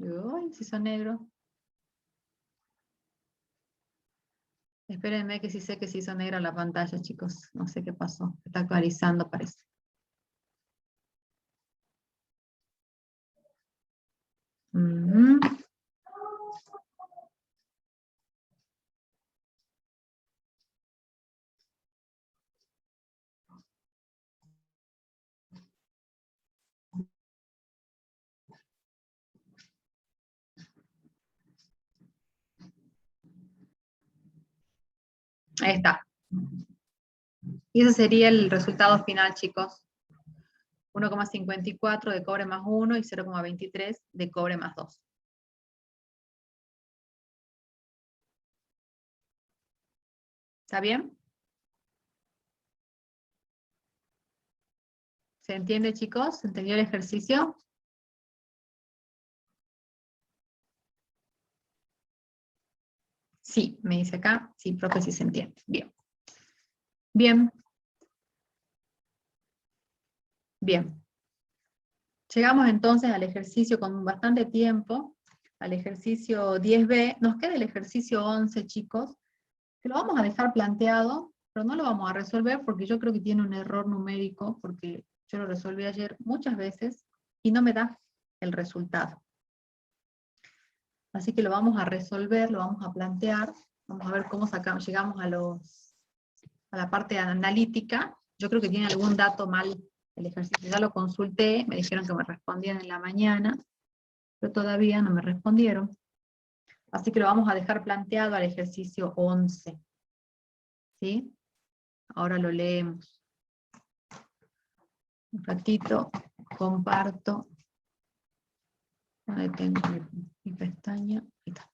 Uy, se hizo negro. Espérenme que sí sé que se hizo negra la pantalla, chicos. No sé qué pasó. Se está actualizando, parece. Ujú. Ahí está. Y ese sería el resultado final, chicos. 1,54 de cobre más 1 y 0,23 de cobre más 2. ¿Está bien? ¿Se entiende, chicos? ¿Se entendió el ejercicio? Sí, me dice acá. Sí, profe, sí se entiende. Bien. Bien. Bien. Llegamos entonces al ejercicio con bastante tiempo, al ejercicio 10B. Nos queda el ejercicio 11, chicos, que lo vamos a dejar planteado, pero no lo vamos a resolver porque yo creo que tiene un error numérico, porque yo lo resolví ayer muchas veces y no me da el resultado. Así que lo vamos a resolver, lo vamos a plantear, vamos a ver cómo llegamos a la parte analítica. Yo creo que tiene algún dato mal el ejercicio, ya lo consulté, me dijeron que me respondían en la mañana, pero todavía no me respondieron. Así que lo vamos a dejar planteado al ejercicio 11. ¿Sí? Ahora lo leemos. Un ratito, comparto. Ahí tengo mi pestaña. Ahí está.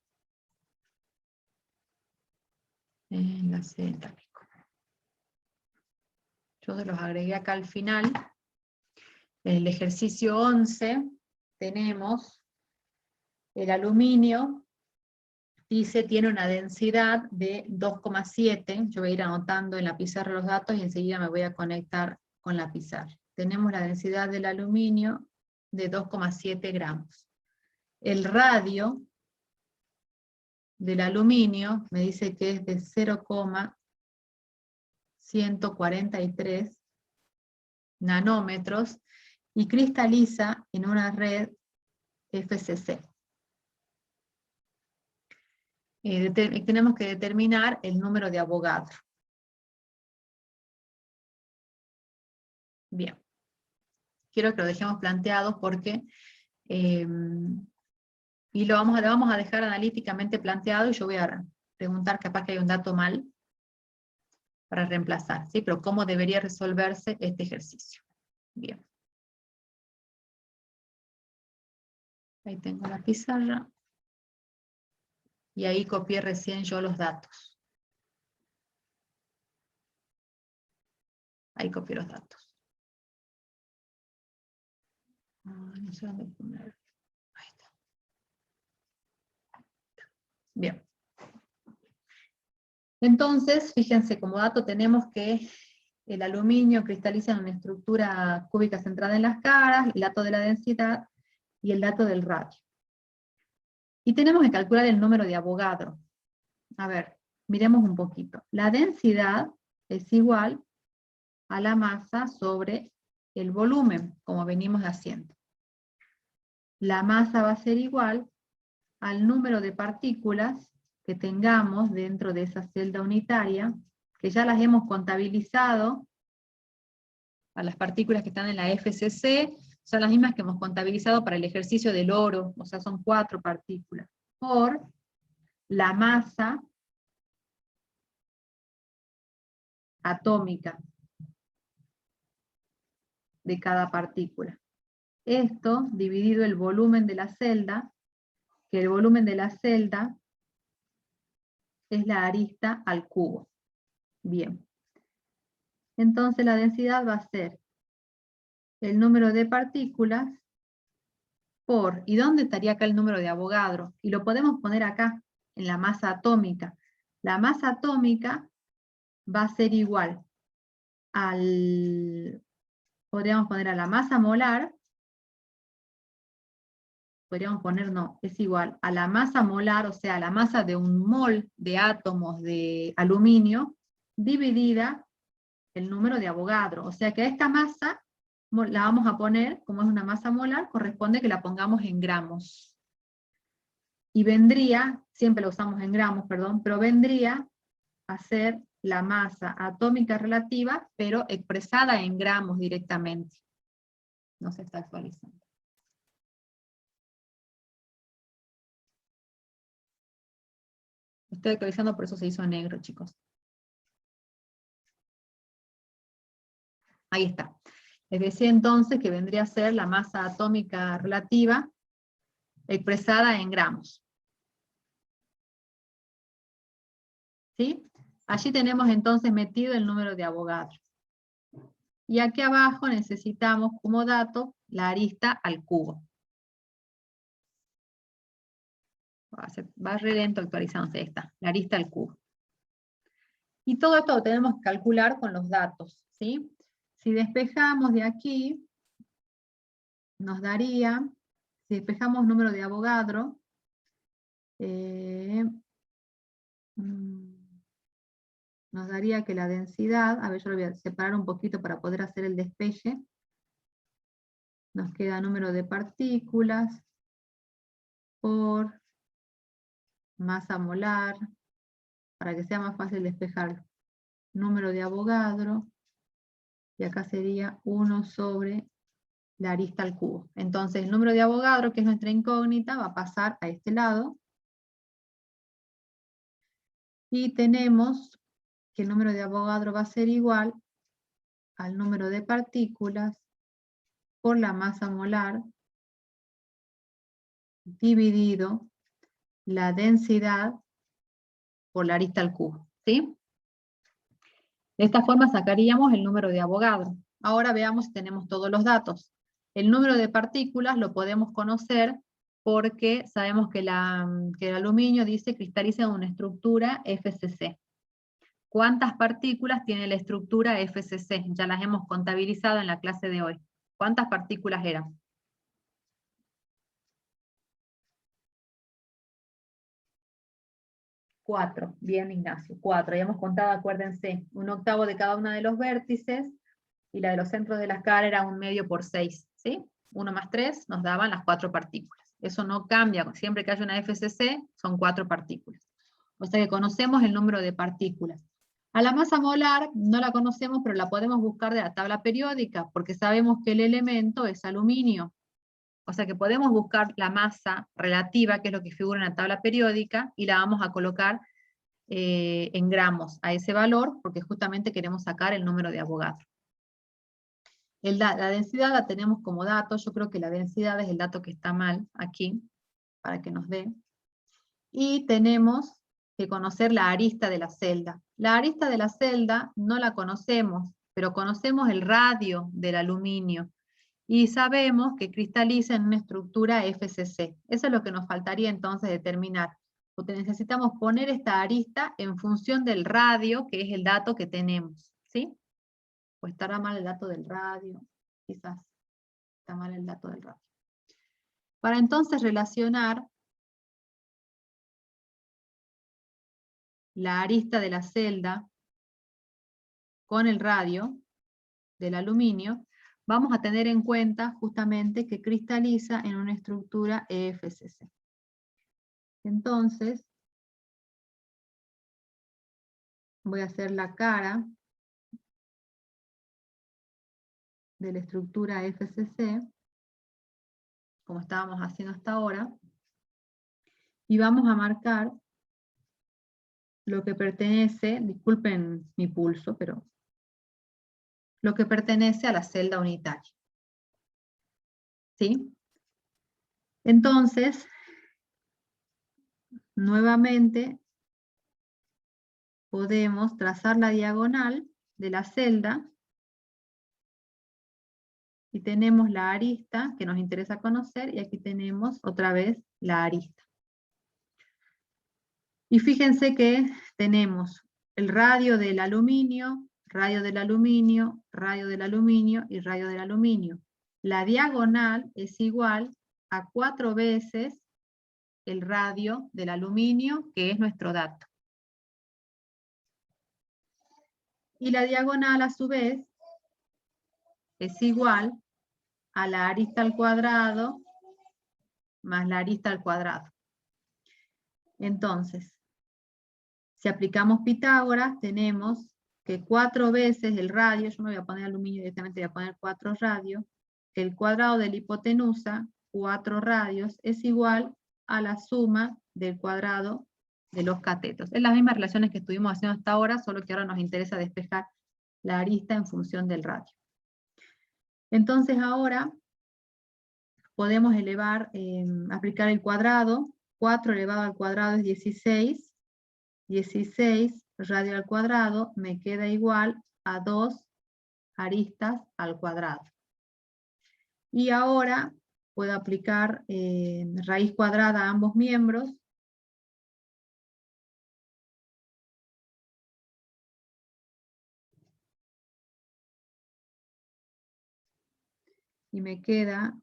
Enlace táctico. Yo se los agregué acá al final. En el ejercicio 11 tenemos el aluminio, dice, tiene una densidad de 2,7. Yo voy a ir anotando en la pizarra los datos y enseguida me voy a conectar con la pizarra. Tenemos la densidad del aluminio de 2,7 gramos. El radio del aluminio me dice que es de 0,143 nanómetros y cristaliza en una red FCC. Tenemos que determinar el número de Avogadro. Bien. Quiero que lo dejemos planteado porque y lo vamos a dejar analíticamente planteado, y yo voy a preguntar, capaz que hay un dato mal para reemplazar, ¿sí? Pero ¿cómo debería resolverse este ejercicio? Bien. Ahí tengo la pizarra. Y ahí copié recién yo los datos. Ahí copié los datos. No sé dónde poner. Ahí está. Bien. Entonces, fíjense, como dato tenemos que el aluminio cristaliza en una estructura cúbica centrada en las caras, el dato de la densidad y el dato del radio. Y tenemos que calcular el número de Avogadro. A ver, miremos un poquito. La densidad es igual a la masa sobre el volumen, como venimos haciendo. La masa va a ser igual al número de partículas que tengamos dentro de esa celda unitaria, que ya las hemos contabilizado, a las partículas que están en la FCC, son las mismas que hemos contabilizado para el ejercicio del oro, o sea, son 4 partículas, por la masa atómica de cada partícula. Esto dividido el volumen de la celda, que el volumen de la celda es la arista al cubo. Bien. Entonces la densidad va a ser el número de partículas por, ¿y dónde estaría acá el número de Avogadro? Y lo podemos poner acá, en la masa atómica. La masa atómica va a ser igual al, podríamos poner a la masa molar, podríamos poner, no, es igual a la masa molar, o sea, la masa de un mol de átomos de aluminio, dividida el número de Avogadro. O sea que a esta masa la vamos a poner, como es una masa molar, corresponde que la pongamos en gramos. Y vendría, siempre la usamos en gramos, perdón, pero vendría a ser la masa atómica relativa, pero expresada en gramos directamente. No se está actualizando. Estoy actualizando, por eso se hizo negro, chicos. Ahí está. Les decía entonces que vendría a ser la masa atómica relativa expresada en gramos. ¿Sí? Allí tenemos entonces metido el número de Avogadro. Y aquí abajo necesitamos como dato la arista al cubo. Va re lento actualizándose esta, la arista al cubo. Y todo esto lo tenemos que calcular con los datos, ¿sí? Si despejamos de aquí, nos daría, si despejamos número de Avogadro, nos daría que la densidad, a ver, yo lo voy a separar un poquito para poder hacer el despeje. Nos queda número de partículas por masa molar, para que sea más fácil despejar. Número de Avogadro, y acá sería 1 sobre la arista al cubo. Entonces el número de Avogadro, que es nuestra incógnita, va a pasar a este lado. Y tenemos que el número de Avogadro va a ser igual al número de partículas por la masa molar dividido la densidad por la arista al cubo, ¿sí? De esta forma sacaríamos el número de Avogadro. Ahora veamos si tenemos todos los datos. El número de partículas lo podemos conocer porque sabemos que, que el aluminio dice cristaliza en una estructura FCC. ¿Cuántas partículas tiene la estructura FCC? Ya las hemos contabilizado en la clase de hoy. ¿Cuántas partículas eran? Cuatro. Bien, Ignacio. 4. Ya hemos contado, acuérdense, 1/8 de cada uno de los vértices, y la de los centros de la escala era 1/2 por 6. ¿Sí? 1 más 3 nos daban las 4 partículas. Eso no cambia. Siempre que haya una FCC, son 4 partículas. O sea que conocemos el número de partículas. A la masa molar no la conocemos, pero la podemos buscar de la tabla periódica, porque sabemos que el elemento es aluminio. O sea que podemos buscar la masa relativa, que es lo que figura en la tabla periódica, y la vamos a colocar en gramos a ese valor, porque justamente queremos sacar el número de Avogadro. La densidad la tenemos como dato. Yo creo que la densidad es el dato que está mal aquí, para que nos dé. Y tenemos que conocer la arista de la celda. La arista de la celda no la conocemos, pero conocemos el radio del aluminio. Y sabemos que cristaliza en una estructura FCC. Eso es lo que nos faltaría entonces determinar. Porque necesitamos poner esta arista en función del radio, que es el dato que tenemos. ¿Sí? Pues estará mal el dato del radio. Quizás está mal el dato del radio. Para entonces relacionar la arista de la celda con el radio del aluminio, vamos a tener en cuenta justamente que cristaliza en una estructura EFCC. Entonces, voy a hacer la cara de la estructura FCC, como estábamos haciendo hasta ahora, y vamos a marcar lo que pertenece, disculpen mi pulso, pero lo que pertenece a la celda unitaria. ¿Sí? Entonces, nuevamente, podemos trazar la diagonal de la celda, y tenemos la arista que nos interesa conocer, y aquí tenemos otra vez la arista. Y fíjense que tenemos el radio del aluminio, radio del aluminio, radio del aluminio y radio del aluminio. La diagonal es igual a 4 veces el radio del aluminio, que es nuestro dato. Y la diagonal, a su vez, es igual a la arista al cuadrado más la arista al cuadrado. Entonces, si aplicamos Pitágoras, tenemos que 4 veces el radio, yo no voy a poner aluminio directamente, voy a poner 4 radios, que el cuadrado de la hipotenusa, 4 radios, es igual a la suma del cuadrado de los catetos. Es las mismas relaciones que estuvimos haciendo hasta ahora, solo que ahora nos interesa despejar la arista en función del radio. Entonces ahora podemos elevar, aplicar el cuadrado. 4 elevado al cuadrado es 16. 16 radio al cuadrado me queda igual a 2 aristas al cuadrado. Y ahora puedo aplicar raíz cuadrada a ambos miembros. Y me queda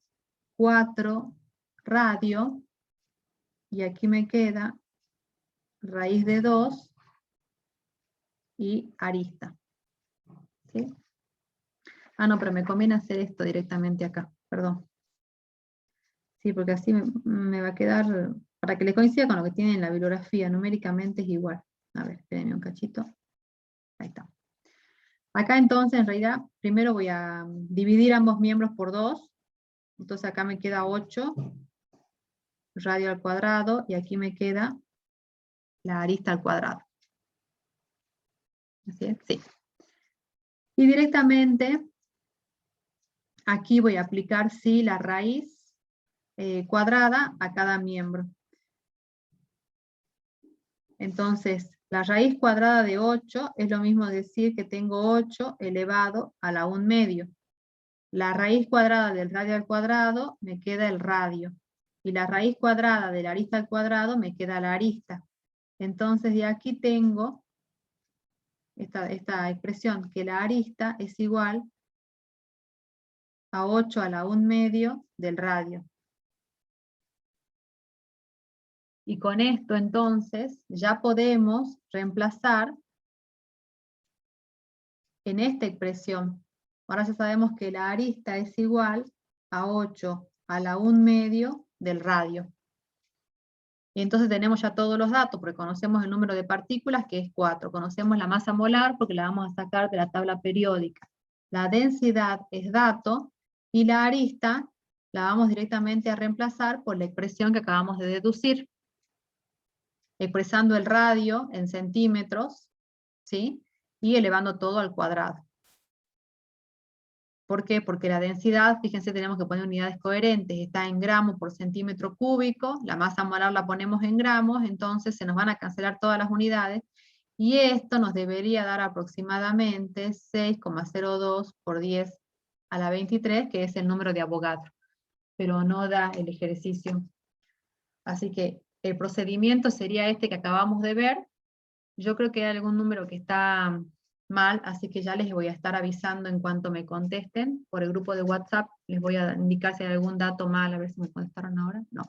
4 radio, y aquí me queda raíz de 2 y arista. ¿Sí? Ah, no, pero me conviene hacer esto directamente acá, perdón. Sí, porque así me va a quedar, para que le coincida con lo que tiene en la bibliografía, numéricamente es igual. A ver, espérenme un cachito. Ahí está. Acá entonces, en realidad, primero voy a dividir ambos miembros por 2. Entonces acá me queda 8 radio al cuadrado, y aquí me queda la arista al cuadrado. ¿Así es? Sí. Y directamente, aquí voy a aplicar, sí, la raíz cuadrada a cada miembro. Entonces, la raíz cuadrada de 8 es lo mismo decir que tengo 8 elevado a la 1 medio. La raíz cuadrada del radio al cuadrado me queda el radio. Y la raíz cuadrada de la arista al cuadrado me queda la arista. Entonces de aquí tengo esta expresión, que la arista es igual a 8 a la 1 medio del radio. Y con esto entonces ya podemos reemplazar en esta expresión. Ahora ya sabemos que la arista es igual a 8 a la 1 medio del radio. Y entonces tenemos ya todos los datos, porque conocemos el número de partículas, que es 4. Conocemos la masa molar, porque la vamos a sacar de la tabla periódica. La densidad es dato, y la arista la vamos directamente a reemplazar por la expresión que acabamos de deducir, expresando el radio en centímetros, ¿sí? Y elevando todo al cuadrado. ¿Por qué? Porque la densidad, fíjense, tenemos que poner unidades coherentes, está en gramos por centímetro cúbico, la masa molar la ponemos en gramos, entonces se nos van a cancelar todas las unidades, y esto nos debería dar aproximadamente 6,02 por 10 a la 23, que es el número de Avogadro, pero no da el ejercicio. Así que el procedimiento sería este que acabamos de ver. Yo creo que hay algún número que está mal, así que ya les voy a estar avisando en cuanto me contesten. Por el grupo de WhatsApp les voy a indicar si hay algún dato mal, a ver si me contestaron ahora. No.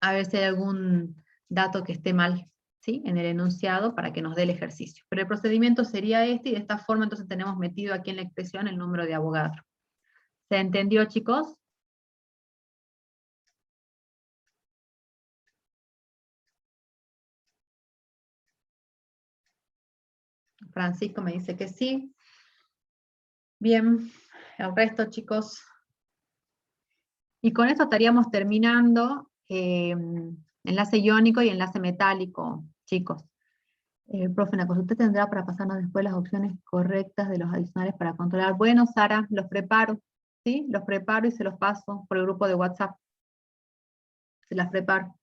A ver si hay algún dato que esté mal, ¿sí? En el enunciado, para que nos dé el ejercicio. Pero el procedimiento sería este, y de esta forma entonces tenemos metido aquí en la expresión el número de Avogadro. ¿Se entendió, chicos? Francisco me dice que sí. Bien, el resto, chicos. Y con esto estaríamos terminando enlace iónico y enlace metálico, chicos. Profe, una cosa, usted tendrá para pasarnos después las opciones correctas de los adicionales para controlar. Bueno, Sara, los preparo, ¿sí? Los preparo y se los paso por el grupo de WhatsApp. Se las preparo.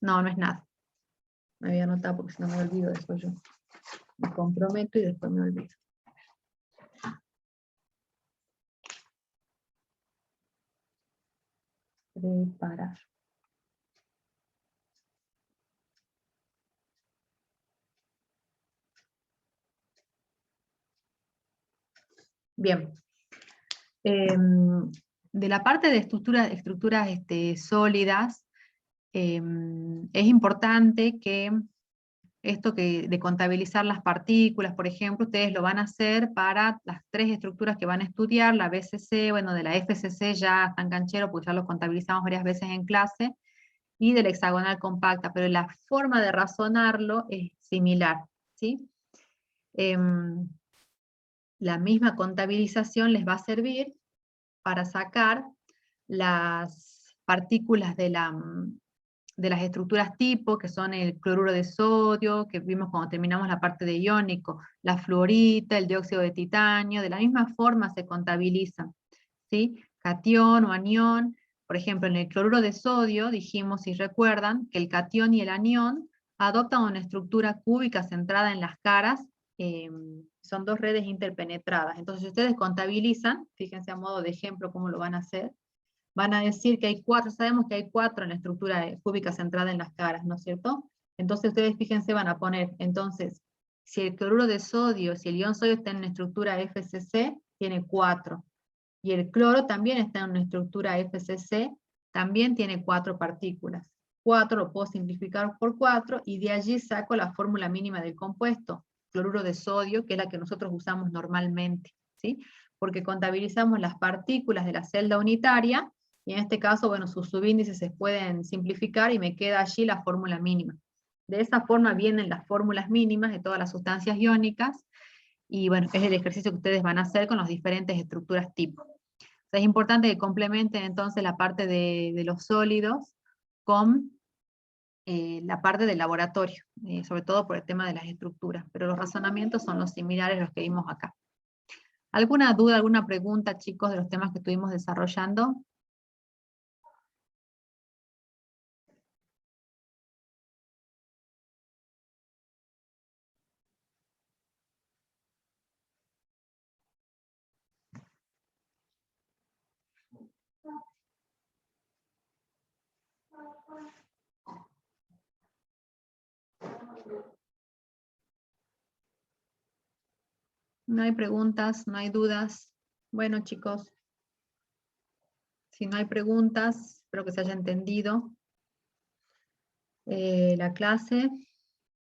No, no es nada. Me voy a anotar porque si no me olvido después yo. Me comprometo y después me olvido. Preparar. Bien. De la parte de estructuras sólidas, es importante que esto de contabilizar las partículas, por ejemplo, ustedes lo van a hacer para las 3 estructuras que van a estudiar, la BCC, bueno, de la FCC ya están cancheros porque ya lo contabilizamos varias veces en clase, y de la hexagonal compacta, pero la forma de razonarlo es similar, ¿sí? La misma contabilización les va a servir para sacar las partículas de las estructuras tipo, que son el cloruro de sodio, que vimos cuando terminamos la parte de iónico, la fluorita, el dióxido de titanio, de la misma forma se contabilizan, ¿sí? Catión o anión, por ejemplo, en el cloruro de sodio dijimos, si recuerdan, que el catión y el anión adoptan una estructura cúbica centrada en las caras, son 2 redes interpenetradas. Entonces, si ustedes contabilizan, fíjense a modo de ejemplo cómo lo van a hacer, van a decir que hay 4, sabemos que hay 4 en la estructura cúbica centrada en las caras, ¿no es cierto? Entonces ustedes fíjense, van a poner, entonces, si el cloruro de sodio, si el ion sodio está en una estructura FCC, tiene 4. Y el cloro también está en una estructura FCC, también tiene 4 partículas. 4 lo puedo simplificar por 4, y de allí saco la fórmula mínima del compuesto, cloruro de sodio, que es la que nosotros usamos normalmente, ¿sí? Porque contabilizamos las partículas de la celda unitaria, y en este caso, bueno, sus subíndices se pueden simplificar y me queda allí la fórmula mínima. De esa forma vienen las fórmulas mínimas de todas las sustancias iónicas, y bueno, es el ejercicio que ustedes van a hacer con las diferentes estructuras tipo. O sea, es importante que complementen entonces la parte de los sólidos con la parte del laboratorio, sobre todo por el tema de las estructuras, pero los razonamientos son los similares a los que vimos acá. ¿Alguna duda, alguna pregunta, chicos, de los temas que estuvimos desarrollando? No hay preguntas, no hay dudas. Bueno, chicos, si no hay preguntas, espero que se haya entendido la clase.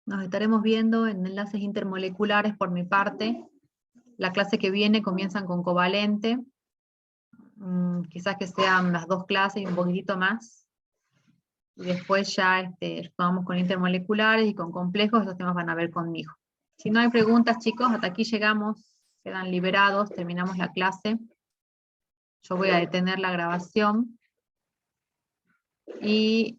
Nos estaremos viendo en enlaces intermoleculares por mi parte. La clase que viene comienzan con covalente. Quizás que sean las 2 clases y un poquitito más. Y después ya vamos con intermoleculares y con complejos, esos temas van a ver conmigo. Si no hay preguntas, chicos, hasta aquí llegamos, quedan liberados, terminamos la clase. Yo voy a detener la grabación. Y